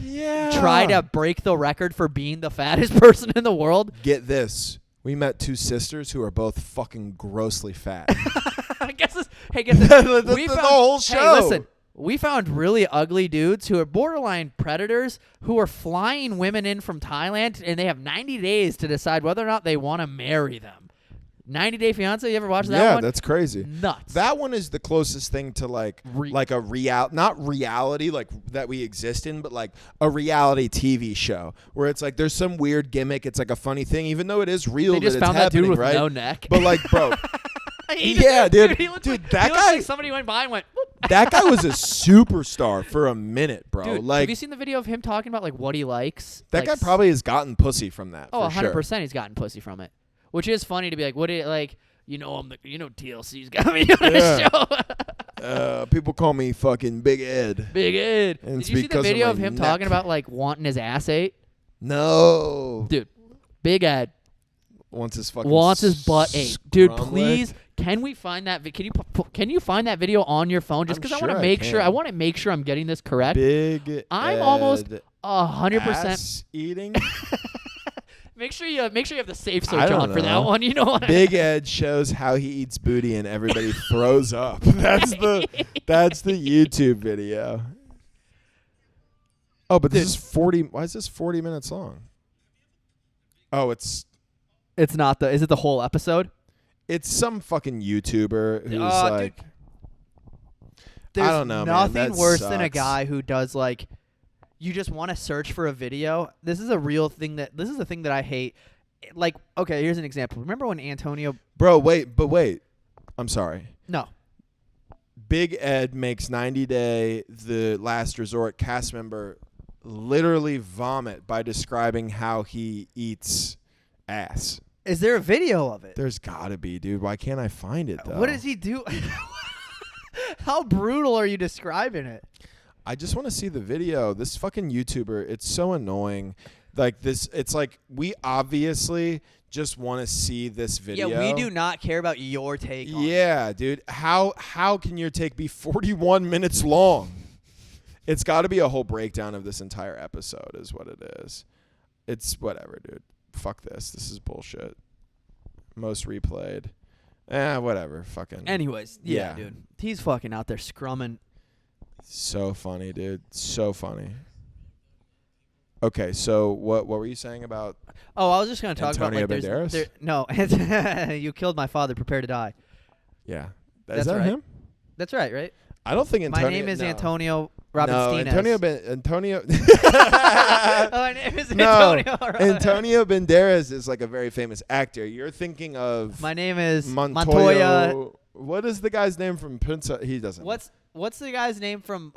try to break the record for being the fattest person in the world? Get this. We met two sisters who are both fucking grossly fat. Guess this. We the found, whole show. Hey, listen. We found really ugly dudes who are borderline predators who are flying women in from Thailand, and they have 90 days to decide whether or not they want to marry them. 90 Day Fiancé, you ever watch that one? Yeah, that's crazy. Nuts. That one is the closest thing to like a not reality like that we exist in, but like a reality TV show where it's like there's some weird gimmick. It's like a funny thing, even though it is real. They just that found it's that dude happening, with right? no neck. But like, bro, Yeah, dude, he looked dude, like, that he looked guy. like somebody went by and went, whoop. That guy was a superstar for a minute, bro. Dude, like, have you seen the video of him talking about like what he likes? that like, guy probably has gotten pussy from that. Oh, for 100% sure. he's gotten pussy from it. Which is funny to be like, what do you like? TLC's got me on this show. People call me fucking Big Ed. Big Ed. And Did it's you see the because of video my of him neck. talking about like wanting his ass ate? No. Dude, Big Ed Wants his fucking wants his butt ate. Dude, scrum please, leg. can we find that? Can you find that video on your phone? Just I'm because sure I want I to make sure. can. I want to make sure I'm getting this correct. Big I'm almost Ed 100%. ass eating. Make sure you have the safe I search don't on for that know. one. You know what? Big Ed shows how he eats booty and everybody throws up. That's the YouTube video. Oh, but this is 40. Why is this 40 minutes long? Oh, it's not the. Is it the whole episode? some fucking YouTuber who's Dude, like, There's I don't know, man. nothing That worse than a sucks. guy who does like, you just want to search for a video. This is a real thing this is the thing that I hate. Like, okay, here's an example. Remember when Antonio? bro, wait. I'm sorry. No. Big Ed makes 90 Day the Last Resort cast member literally vomit by describing how he eats ass. Is there a video of it? There's gotta be, dude. Why can't I find it though? What does he do? How brutal are you describing it? I just want to see the video. This fucking YouTuber, it's so annoying. Like this, it's like we obviously just want to see this video. Yeah, we do not care about your take on it. Yeah, dude. How can your take be 41 minutes long? It's got to be a whole breakdown of this entire episode is what it is. It's whatever, dude. Fuck this. This is bullshit. Most replayed. Whatever. Fucking. Anyways, yeah, dude. He's fucking out there scrumming. So funny, dude. So funny. Okay, so what were you saying about? Oh, I was just gonna talk Antonio about like Banderas? no, you killed my father. Prepare to die. Yeah, That's is that right. him? That's right, right? I don't think Antonio. My name is no. Antonio No, Robinstines. Antonio. My name is No, Antonio. Antonio Banderas is like a very famous actor. You're thinking of My name is Montoya. What is the guy's name from Princess? He doesn't. What's the guy's name from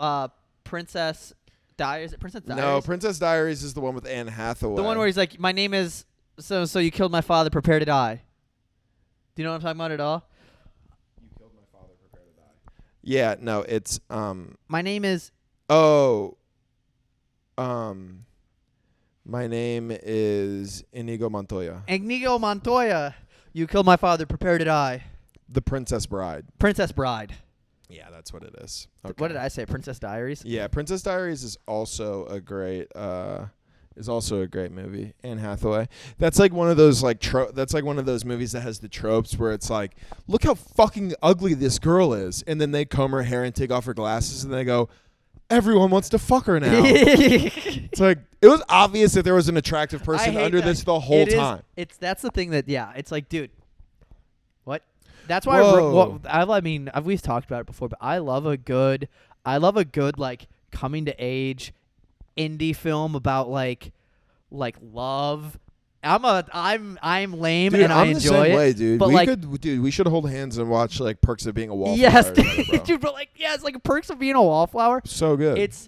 Princess Diaries? Is it Princess Diaries? No, Princess Diaries is the one with Anne Hathaway. The one where he's like, my name is so you killed my father. Prepare to die. Do you know what I'm talking about at all? You killed my father. Prepare to die. Yeah, no, it's My name is. My name is Inigo Montoya. Inigo Montoya. You killed my father. Prepare to die. The Princess Bride. Princess Bride. Yeah, that's what it is. Okay. What did I say? Princess Diaries. Yeah, Princess Diaries is also a great movie. Anne Hathaway. That's like one of those like that's like one of those movies that has the tropes where it's like, look how fucking ugly this girl is, and then they comb her hair and take off her glasses, and they go, everyone wants to fuck her now. It's like it was obvious that there was an attractive person under this the whole time. That's the thing that it's like, dude, what? That's why I mean we've talked about it before, but I love a good like coming to age indie film about like love. I'm lame, dude, and I enjoy it. Way, dude. But we should hold hands and watch like Perks of Being a Wallflower. Yes, together, dude, but like it's like Perks of Being a Wallflower. So good. It's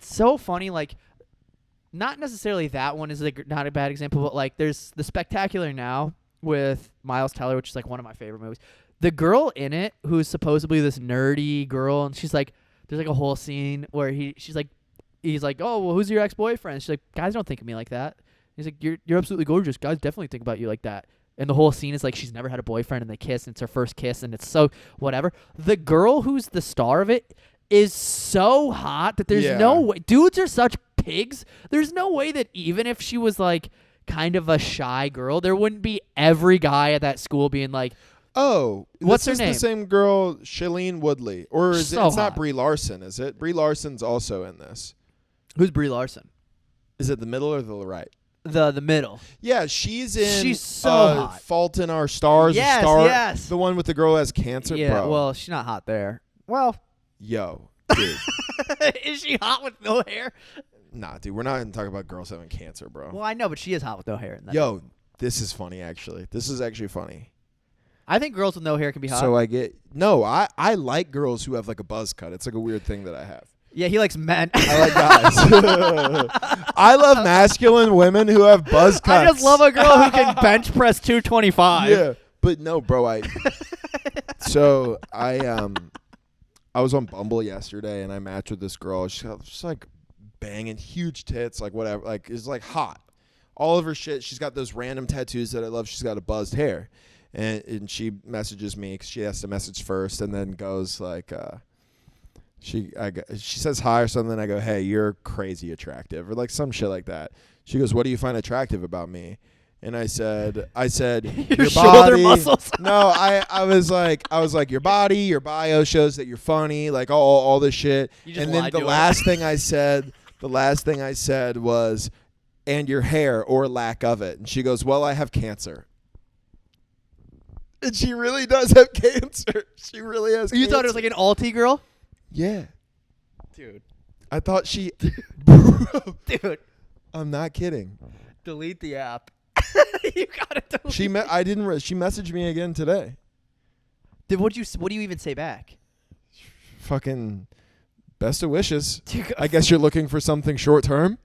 so funny. Like, not necessarily that one is like not a bad example, but like there's The Spectacular Now with Miles Teller, which is like one of my favorite movies. The girl in it, who's supposedly this nerdy girl, and she's like, there's like a whole scene where he's like, oh, well, who's your ex-boyfriend? She's like, guys don't think of me like that. He's like, you're absolutely gorgeous. Guys definitely think about you like that. And the whole scene is like she's never had a boyfriend and they kiss and it's her first kiss and it's so whatever. The girl who's the star of it is so hot that there's no way. Dudes are such pigs. There's no way that even if she was like kind of a shy girl, there wouldn't be every guy at that school being like, oh, what's her this name? is the same girl, Shailene Woodley. Or is So it's not hot. Brie Larson, is it? Brie Larson's also in this. Who's Brie Larson? Is it the middle or the right? The middle. Yeah, she's in She's so hot. Fault in Our Stars. Yes, Star, yes. The one with the girl who has cancer. Yeah, Bro. well, she's not hot there. Well, Yo, dude. is she hot with no hair? Nah, dude, we're not even talking about girls having cancer, bro. Well, I know, but she is hot with no hair. In that. Yo, this is funny, actually. This is actually funny. I think girls with no hair can be hot. So I like girls who have like a buzz cut. It's like a weird thing that I have. Yeah, he likes men. I like guys. I love masculine women who have buzz cuts. I just love a girl who can bench press 225. Yeah, but no, bro. I was on Bumble yesterday and I matched with this girl. She's like banging huge tits, like whatever, like is like hot. All of her shit. She's got those random tattoos that I love. She's got a buzzed hair, and she messages me because she has to message first, and then goes like. She says hi or something. I go, hey, you're crazy attractive, or like some shit like that. She goes, what do you find attractive about me? And I said, your shoulder body. muscles. No, I was like, your body, your bio shows that you're funny, like all this shit. You just And then lied the to her. last thing I said was, and your hair or lack of it. And she goes, well, I have cancer. And she really does have cancer. She really has cancer. You thought it was like an alti girl? Yeah. Dude. I thought she... Bro, Dude. I'm not kidding. Delete the app. You gotta delete. She messaged me again today. What do you even say back? Fucking best of wishes. Dude, I guess you're looking for something short term.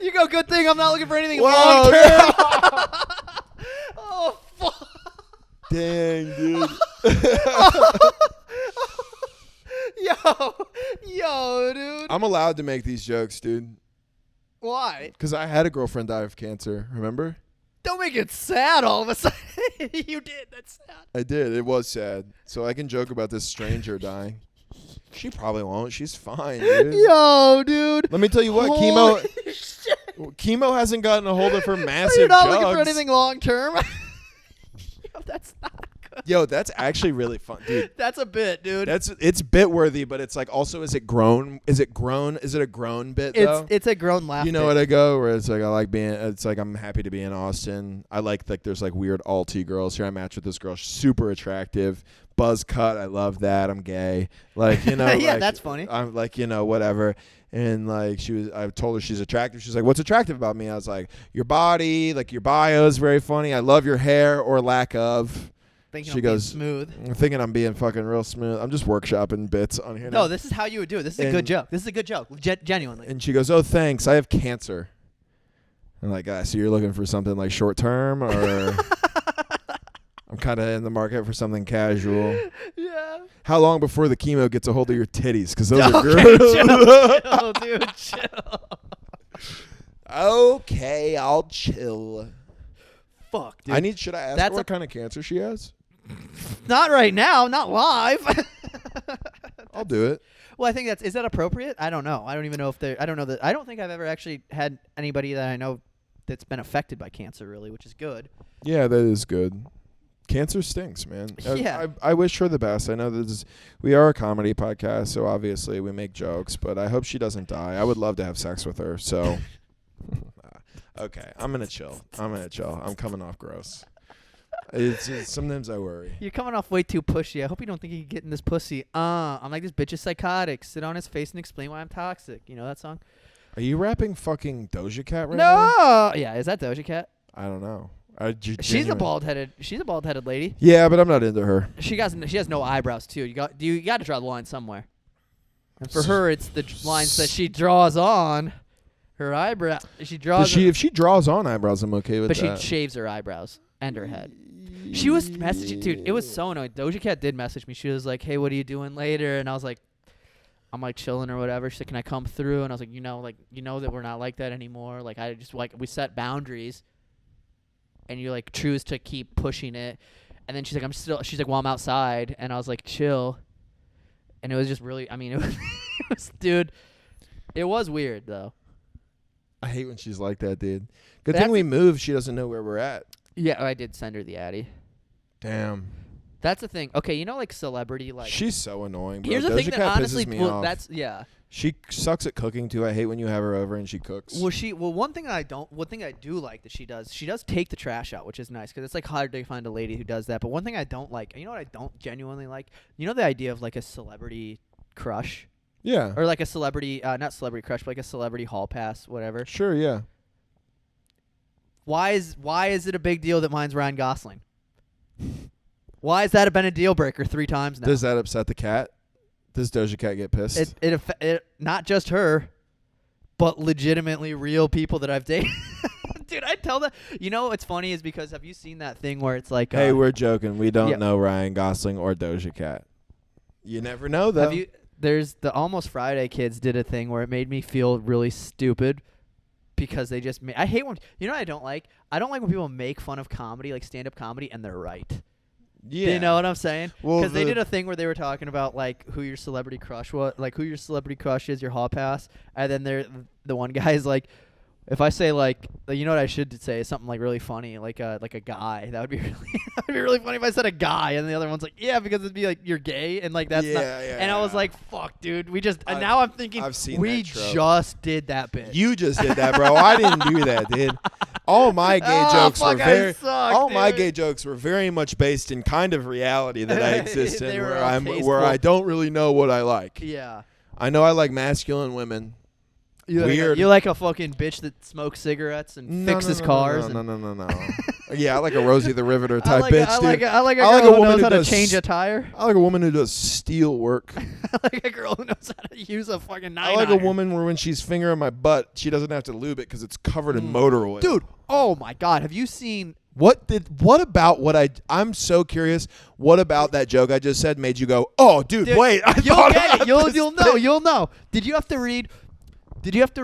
You go, good thing I'm not looking for anything Whoa, long term. Oh, fuck. Dang, dude. Yo, dude. I'm allowed to make these jokes, dude. Why? Because I had a girlfriend die of cancer, remember? Don't make it sad all of a sudden. You did. That's sad. I did. It was sad. So I can joke about this stranger dying. She probably won't. She's fine, dude. Yo, dude. Let me tell you what, Holy shit. Chemo hasn't gotten a hold of her massive So you're not jugs. looking for anything long term? Yo, that's not good. Yo, that's actually really fun, dude. That's a bit, dude. It's bit worthy, but it's like also is it grown? Is it a grown bit though? It's a grown laugh. You know what I go where it's like I like being. It's like I'm happy to be in Austin. I like there's like weird alti girls here. I match with this girl, she's super attractive, buzz cut. I love that. I'm gay. Like Yeah, like, that's funny. I'm like whatever. And like I told her she's attractive. She's like, what's attractive about me? I was like, your body, like your bio is very funny. I love your hair or lack of. Thinking She I'm being goes, smooth. I'm thinking I'm being fucking real smooth. I'm just workshopping bits on here now. No, this is how you would do it. This is a good joke. This is a good joke. Genuinely. And she goes, oh, thanks. I have cancer. I'm like, so you're looking for something like short term or I'm kind of in the market for something casual. Yeah. How long before the chemo gets a hold of your titties? Because those are Okay, good. chill, dude, chill. Okay, I'll chill. Fuck, dude. Should I ask That's her what kind of cancer she has? Not right now. Not live. I'll do it. Well, I think is that appropriate? I don't know. I don't even know if I don't know that. I don't think I've ever actually had anybody that I know that's been affected by cancer, really, which is good. Yeah, that is good. Cancer stinks, man. Yeah. I wish her the best. I know we are a comedy podcast, so obviously we make jokes, but I hope she doesn't die. I would love to have sex with her, so. Okay, I'm going to chill. I'm coming off gross. It's sometimes I worry. You're coming off way too pushy. I hope you don't think you can get in this pussy. I'm like, this bitch is psychotic. Sit on his face and explain why I'm toxic. You know that song? Are you rapping fucking Doja Cat right now? No. Yeah, is that Doja Cat? I don't know. She's a bald-headed lady. Yeah, but I'm not into her. She has no eyebrows too. You got to draw the line somewhere. And for her, it's the lines that she draws on her eyebrow. If she draws on eyebrows, I'm okay with that. But she shaves her eyebrows and her head. She was messaging, dude. It was so annoying. Doja Cat did message me. She was like, "Hey, what are you doing later?" And I was like, "I'm like chilling or whatever." She said, "Can I come through?" And I was like, you know that we're not like that anymore. Like I just we set boundaries. And you like choose to keep pushing it, and then she's like, well, I'm outside, and I was like, chill, and it was just really, I mean, dude, it was weird though. I hate when she's like that, dude. Good thing we moved. She doesn't know where we're at. Yeah, I did send her the Addy. Damn. That's the thing. Okay, like celebrity, like she's so annoying. Bro. Here's the Doja thing Cat that honestly, pisses me off. that's yeah. She sucks at cooking too. I hate when you have her over and she cooks. One thing I do like that she does take the trash out, which is nice because it's like hard to find a lady who does that. But one thing I don't like, you know what I don't genuinely like? You know the idea of like a celebrity crush? Yeah. Or like a celebrity, not celebrity crush, but like a celebrity hall pass, whatever. Sure, yeah. Why is it a big deal that mine's Ryan Gosling? Why has that been a deal breaker 3 times now? Does that upset the cat? Does Doja Cat get pissed? It not just her, but legitimately real people that I've dated. Dude, I tell that. You know what's funny is because have you seen that thing where it's like, hey, we're joking. We don't know Ryan Gosling or Doja Cat. You never know, though. There's the Almost Friday kids did a thing where it made me feel really stupid because they just I hate when, you know what I don't like? I don't like when people make fun of comedy, like stand-up comedy, and they're right. Yeah. You know what I'm saying? Well, because they did a thing where they were talking about like who your celebrity crush was, like who your celebrity crush is, your hall pass, and then the one guy is like, if I say like, you know what I should say, something like really funny, like a guy. That would be really funny if I said a guy, and the other one's like, yeah, because it'd be like you're gay, and like that's not. And I was like, fuck, dude, and now I'm thinking we just did that bit. You just did that, bro. I didn't do that, dude. All my gay jokes were my gay jokes were very much based in kind of reality that I exist in, where I don't really know what I like. Yeah. I know I like masculine women. Weird. You like a fucking bitch that smokes cigarettes and fixes cars. No. Yeah, I like a Rosie the Riveter type bitch, dude. I like a girl who knows how to change a tire. I like a woman who does steel work. I like a girl who knows how to use a fucking 9 I like a woman where when she's fingering my butt, she doesn't have to lube it because it's covered in motor oil. Dude, oh my God, have you seen... I'm so curious. What about that joke I just said made you go, oh, dude, wait. You'll get it. You'll know. Did you have to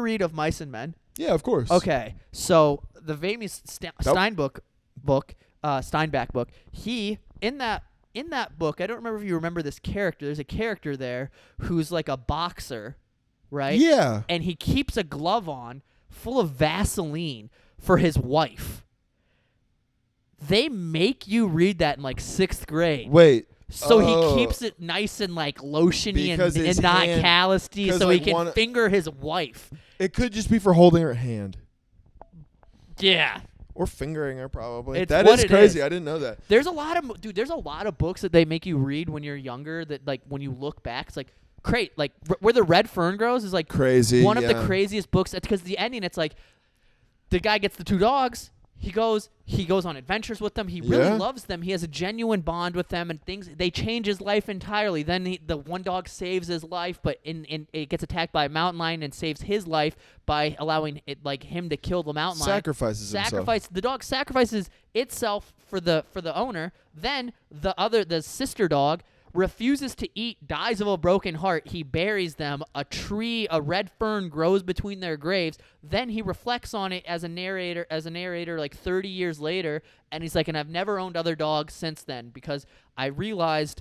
read Of Mice and Men? Yeah, of course. Okay, so the famous Steinbeck book. He in that book, I don't remember if you remember this character. There's a character there who's like a boxer, right? Yeah. And he keeps a glove on full of Vaseline for his wife. They make you read that in like 6th grade. Wait. So he keeps it nice and like lotiony and not callousy so he can finger his wife. It could just be for holding her hand. Yeah. Or fingering her, probably. It's that is crazy. I didn't know that. There's a lot of books that they make you read when you're younger that like when you look back, it's like great. Like Where the Red Fern Grows is like crazy. One of the craziest books. Because the ending, it's like the guy gets the 2 dogs. He goes on adventures with them. He really loves them. He has a genuine bond with them, and they change his life entirely. Then the one dog saves his life, but it gets attacked by a mountain lion and saves his life by allowing it like him to kill the mountain lion. Himself. The dog sacrifices itself for the owner. Then the sister dog refuses to eat, dies of a broken heart. He buries them. A red fern grows between their graves. Then he reflects on it as a narrator like 30 years later, and he's like, and I've never owned other dogs since then because I realized,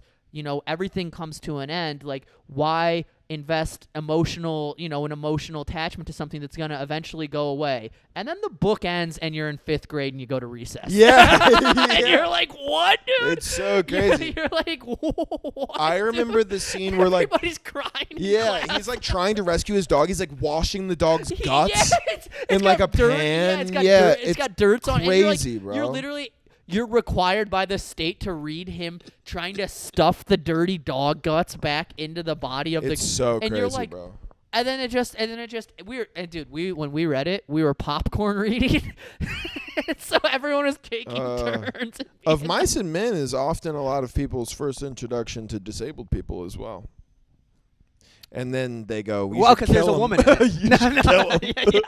everything comes to an end. Like, why invest an emotional attachment to something that's going to eventually go away? And then the book ends and you're in 5th grade and you go to recess. Yeah. And you're like, what, dude? It's so crazy. You're like, what? I remember the scene where like everybody's crying. yeah, he's like trying to rescue his dog. He's like washing the dog's guts Yeah, in like a dirt. pan. Yeah, it's got dirt on it. Crazy, You're bro. You're literally you're required by the state to read him trying to stuff the dirty dog guts back into the body of the. It's so and crazy, you're like, bro. And then it just when we read it, we were popcorn reading, so everyone was taking turns. Of Mice and Men is often a lot of people's first introduction to disabled people as well. And then they go, well, because there's a woman. In it.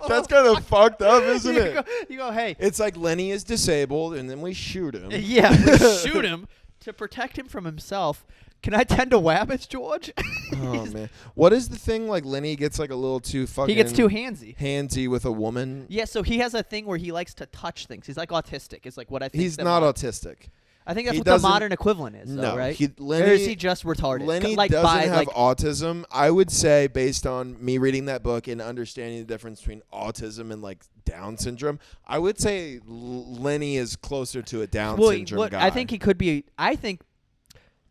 That's kind of fucked up, isn't it? You go, hey. It's like Lenny is disabled, and then we shoot him. Yeah, we shoot him to protect him from himself. Can I tend to wabbits, George? Oh, man. What is the thing, like, Lenny gets, like, a little too fucking... He gets too handsy. Handsy with a woman? Yeah, so he has a thing where he likes to touch things. He's like autistic. Is like what I think. He's not autistic. I think that's what the modern equivalent is, though, right? Lenny, or is he just retarded? Lenny like doesn't have autism. I would say, based on me reading that book and understanding the difference between autism and, like, Down syndrome, I would say Lenny is closer to a Down syndrome guy. I think he could be...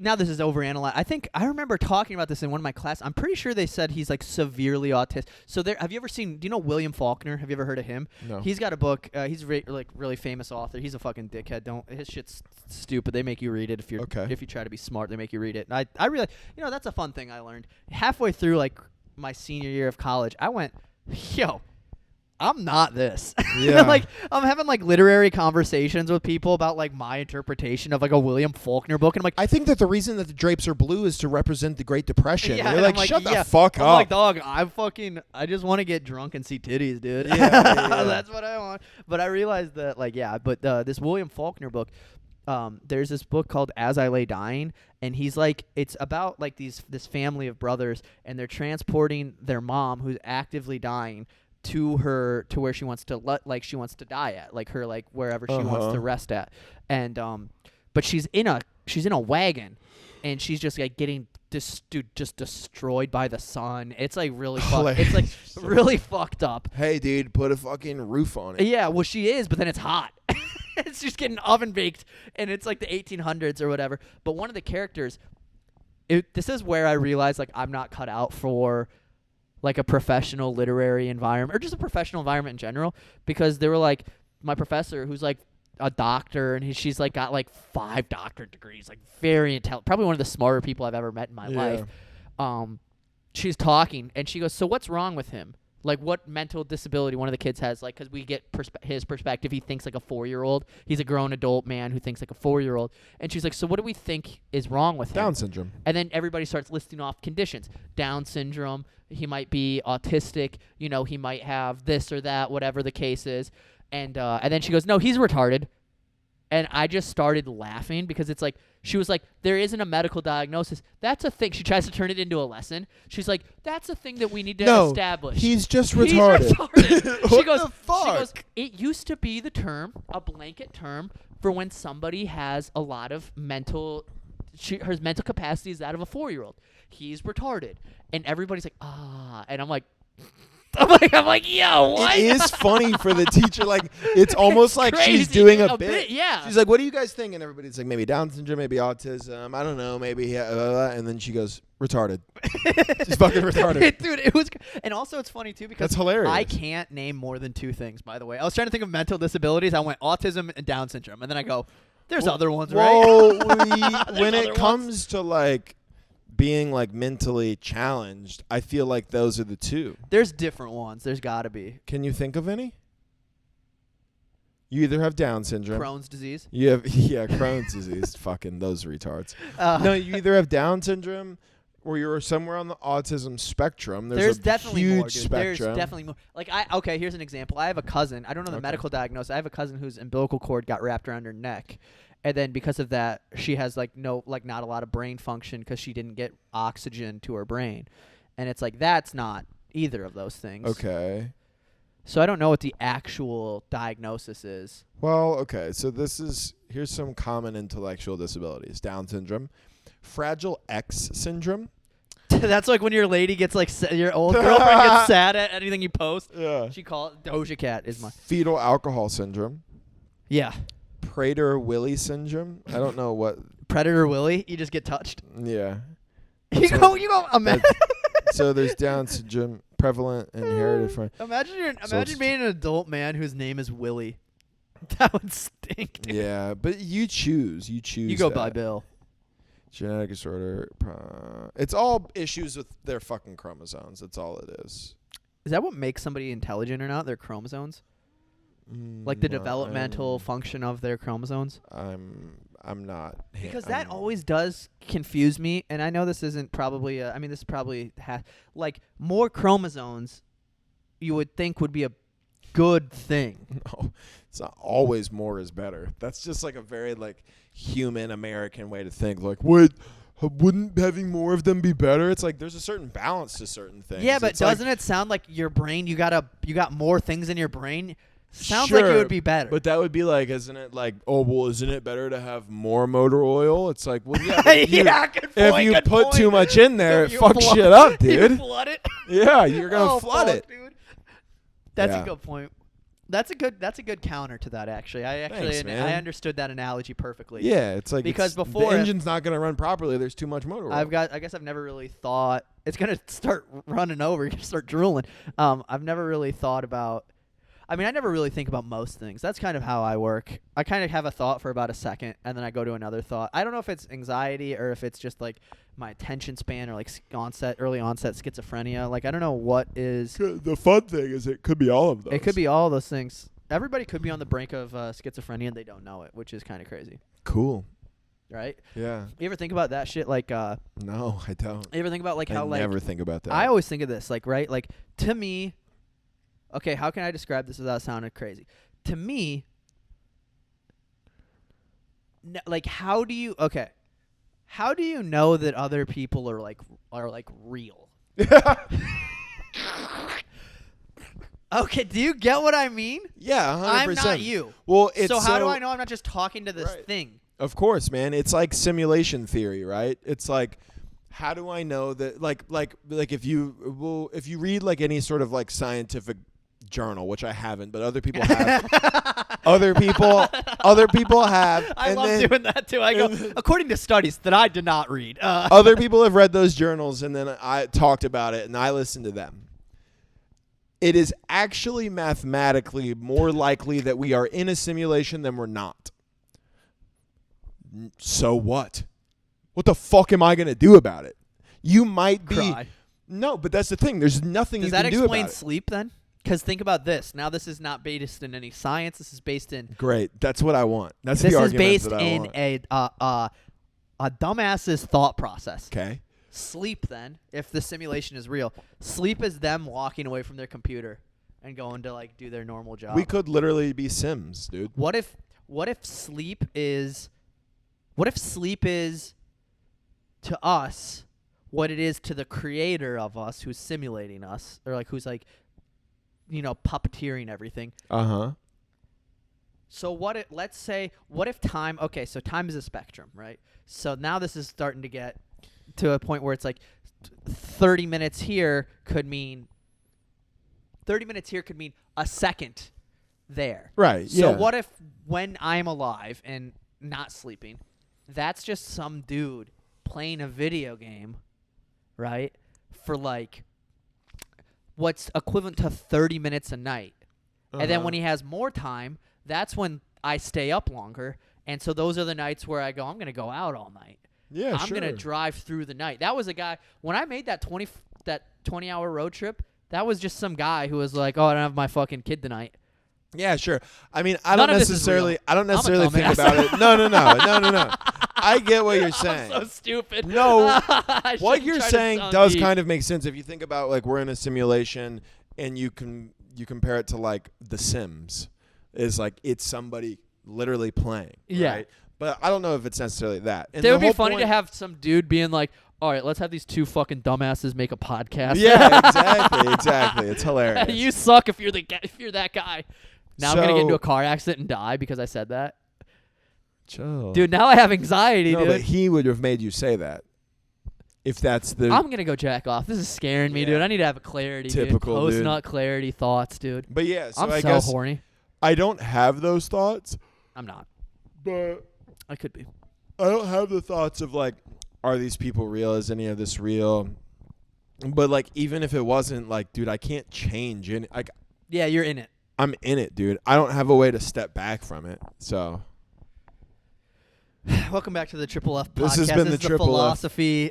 Now this is overanalyzed. I remember talking about this in one of my classes. I'm pretty sure they said he's like severely autistic. So have you ever seen? Do you know William Faulkner? Have you ever heard of him? No. He's got a book. He's like really famous author. He's a fucking dickhead. His shit's stupid. They make you read it if you try to be smart. They make you read it. And I really that's a fun thing I learned halfway through like my senior year of college. I went, yo. I'm not this. Yeah. Like I'm having like literary conversations with people about like my interpretation of like a William Faulkner book, and I'm like, I think that the reason that the drapes are blue is to represent the Great Depression. Yeah, You're like, shut the fuck up. I'm like, dog, I just want to get drunk and see titties, dude. Yeah. That's what I want. But I realized that this William Faulkner book, there's this book called As I Lay Dying, and he's like, it's about like this family of brothers, and they're transporting their mom who's actively dying to where she wants to she wants to die at, like her like wherever she wants to rest at, and but she's in a wagon, and she's just like getting just destroyed by the sun. It's like really it's like really fucked up. Hey, dude, put a fucking roof on it. Yeah, well, she is, but then it's hot. It's just getting oven baked, and it's like the 1800s or whatever. But one of the characters, this is where I realized like I'm not cut out for like a professional literary environment or just a professional environment in general, because they were like my professor who's like a doctor, and she's like got like 5 doctorate degrees, like very intelligent, probably one of the smarter people I've ever met in my life. She's talking, and she goes, so what's wrong with him? Like what mental disability one of the kids has, like, because we get his perspective. He thinks like a 4-year-old. He's a grown adult man who thinks like a 4-year-old. And she's like, so what do we think is wrong with him? Down syndrome. And then everybody starts listing off conditions. Down syndrome. He might be autistic. He might have this or that, whatever the case is. And then she goes, no, he's retarded. And I just started laughing because it's like, she was like, there isn't a medical diagnosis. That's a thing. She tries to turn it into a lesson. She's like, that's a thing that we need to establish. He's just retarded. He's retarded. What the fuck? She goes, it used to be the term, a blanket term, for when somebody has a lot of her mental capacity is that of a 4-year-old. He's retarded. And everybody's like, and I'm like, yo, what? It is funny for the teacher. Like, it's almost like crazy. she's doing a bit. Yeah. She's like, what do you guys think? And everybody's like, maybe Down syndrome, maybe autism. I don't know. Maybe. And then she goes, retarded. She's fucking retarded. Dude, it was. And also, it's funny, too, because that's hilarious. I can't name more than 2 things, by the way. I was trying to think of mental disabilities. I went autism and Down syndrome. And then I go, there's other ones, right? When it comes to, like, being like mentally challenged, I feel like those are the 2. There's different ones. There's got to be. Can you think of any? You either have Down syndrome, Crohn's disease. You have Crohn's disease. Fucking those retards. No, you either have Down syndrome or you're somewhere on the autism spectrum. There's a definitely huge more, dude. spectrum. There's definitely more. Like here's an example. I have a cousin. I don't know the medical diagnosis. I have a cousin whose umbilical cord got wrapped around her neck. And then because of that, she has not a lot of brain function because she didn't get oxygen to her brain. And it's like, that's not either of those things. Okay. So I don't know what the actual diagnosis is. Well, okay. So here's some common intellectual disabilities. Down syndrome, Fragile X syndrome. That's like when your lady gets like, your old girlfriend gets sad at anything you post. Yeah. She calls Doja Cat is my. Fetal alcohol syndrome. Yeah. Prader-Willi syndrome. I don't know what. Predator Willie, you just get touched. Yeah. You go. So there's Down syndrome, prevalent, inherited from. Imagine being an adult man whose name is Willie. That would stink. Dude. Yeah, but you choose. You go by Bill. Genetic disorder. It's all issues with their fucking chromosomes. That's all it is. Is that what makes somebody intelligent or not? Their chromosomes? Like the developmental function of their chromosomes? I'm not. Because that always does confuse me, and I know this isn't probably this is probably like more chromosomes you would think would be a good thing. No, it's not always more is better. That's just like a very like human American way to think. Like, wouldn't having more of them be better? It's like there's a certain balance to certain things. Yeah, but doesn't it sound like your brain, you got more things in your brain? Sounds like it would be better. But that would be like, isn't it like, oh, well, isn't it better to have more motor oil? It's like, well, yeah. If you put too much in there, it fucks shit up, dude. You flood it? Yeah, you're going to flood it. Dude. That's a good point. That's a good counter to that, actually. Thanks, man. I understood that analogy perfectly. Yeah, it's like because before the engine's not going to run properly. There's too much motor oil. I guess I've never really thought it's going to start running over. You're going to start drooling. I've never really thought about. I never really think about most things. That's kind of how I work. I kind of have a thought for about a second, and then I go to another thought. I don't know if it's anxiety or if it's just like my attention span or like early onset schizophrenia. Like I don't know what is. The fun thing is it could be all of those. It could be all those things. Everybody could be on the brink of schizophrenia and they don't know it, which is kind of crazy. Cool. Right? Yeah. You ever think about that shit? Like, no, I don't. You ever think about like how like? I never think about that. I always think of this like, right? Like to me. Okay, how can I describe this without sounding crazy? To me, like, how do you know that other people are like real? Okay, do you get what I mean? Yeah, 100%. I'm not you. Well, so how do I know I'm not just talking to this thing? Of course, man. It's like simulation theory, right? It's like, how do I know that? Like if you read like any sort of like scientific journal, which I haven't, but other people have. other people have. I love doing that too. I go, according to studies that I did not read. Other people have read those journals, and then I talked about it, and I listened to them. It is actually mathematically more likely that we are in a simulation than we're not. So what? What the fuck am I going to do about it? You might be. Cry. No, but that's the thing. There's nothing you can do about it. Does that explain sleep then? Because think about this. Now this is not based in any science. This is based in. Great. That's what I want. That's the argument that I want. This is based in a dumbass's thought process. Okay. Sleep then, if the simulation is real, sleep is them walking away from their computer and going to like do their normal job. We could literally be Sims, dude. What if sleep is to us what it is to the creator of us who's simulating us, or like who's like, you know, puppeteering everything. Uh-huh. So what if time, okay, so time is a spectrum, right? So now this is starting to get to a point where it's like 30 minutes here could mean a second there. Right, So yeah. what if when I'm alive and not sleeping, that's just some dude playing a video game, right, for like what's equivalent to 30 minutes a night. And then when he has more time, that's when I stay up longer. And so those are the nights where I go, I'm going to go out all night. Yeah, I'm going to drive through the night. That was a guy, when I made that 20-hour road trip, that was just some guy who was like, oh, I don't have my fucking kid tonight. Yeah, sure. I mean, I don't necessarily think dumbass. about it. No. I get what you're saying. I'm so stupid. No, what you're try to saying sound does deep. kind of make sense if you think about like we're in a simulation and you compare it to like The Sims. Is like it's somebody literally playing. Yeah. Right? But I don't know if it's necessarily that. And It would be funny to have some dude being like, all right, let's have these two fucking dumbasses make a podcast. Yeah, exactly. It's hilarious. You suck if you're that guy. Now I'm going to get into a car accident and die because I said that. Chill. Dude, now I have anxiety, No, dude. but he would have made you say that. If that's the I'm going to go jack off. This is scaring me, dude. I need to have a clarity, Typical, dude. dude. Post-nut clarity thoughts, dude. But yeah, so I'm I so guess horny. I don't have those thoughts. I'm not. But I could be. I don't have the thoughts of like, are these people real? Is any of this real? But like, even if it wasn't, like, dude, I can't change it. Like, Yeah, you're in it. I'm in it, dude. I don't have a way to step back from it. So, Welcome back to the Triple F podcast. This has been the is Triple F. philosophy.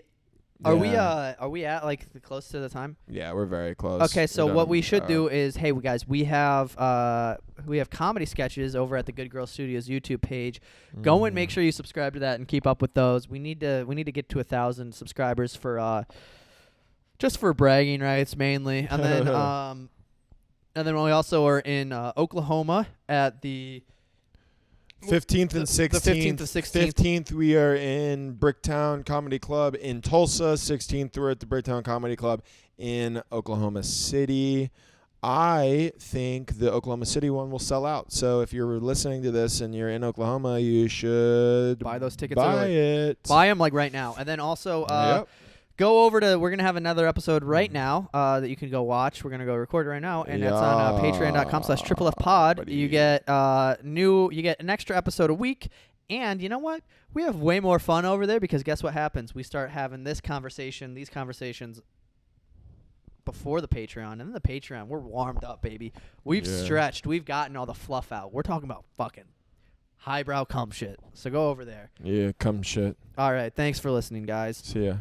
Are Yeah. we at like close to the time? Yeah, we're very close. Okay, so We're what done. we should do is, hey, guys, we have comedy sketches over at the Good Girl Studios YouTube page. Go and make sure you subscribe to that and keep up with those. We need to get to 1,000 subscribers for just for bragging rights mainly, and then we also are in Oklahoma at the 15th and 16th. The 15th and 16th. 15th, we are in Bricktown Comedy Club in Tulsa. 16th, we're at the Bricktown Comedy Club in Oklahoma City. I think the Oklahoma City one will sell out. So if you're listening to this and you're in Oklahoma, you should buy those tickets buy early. it. Buy them like right now. And then also Yep. go over to, we're going to have another episode right now that you can go watch. We're going to go record it right now. And that's on patreon.com/triplefpod. buddy. You get you get an extra episode a week. And you know what? We have way more fun over there because guess what happens? We start having these conversations before the Patreon. And then the Patreon, we're warmed up, baby. We've stretched. We've gotten all the fluff out. We're talking about fucking highbrow cum shit. So go over there. Yeah, come shit. All right. Thanks for listening, guys. See ya.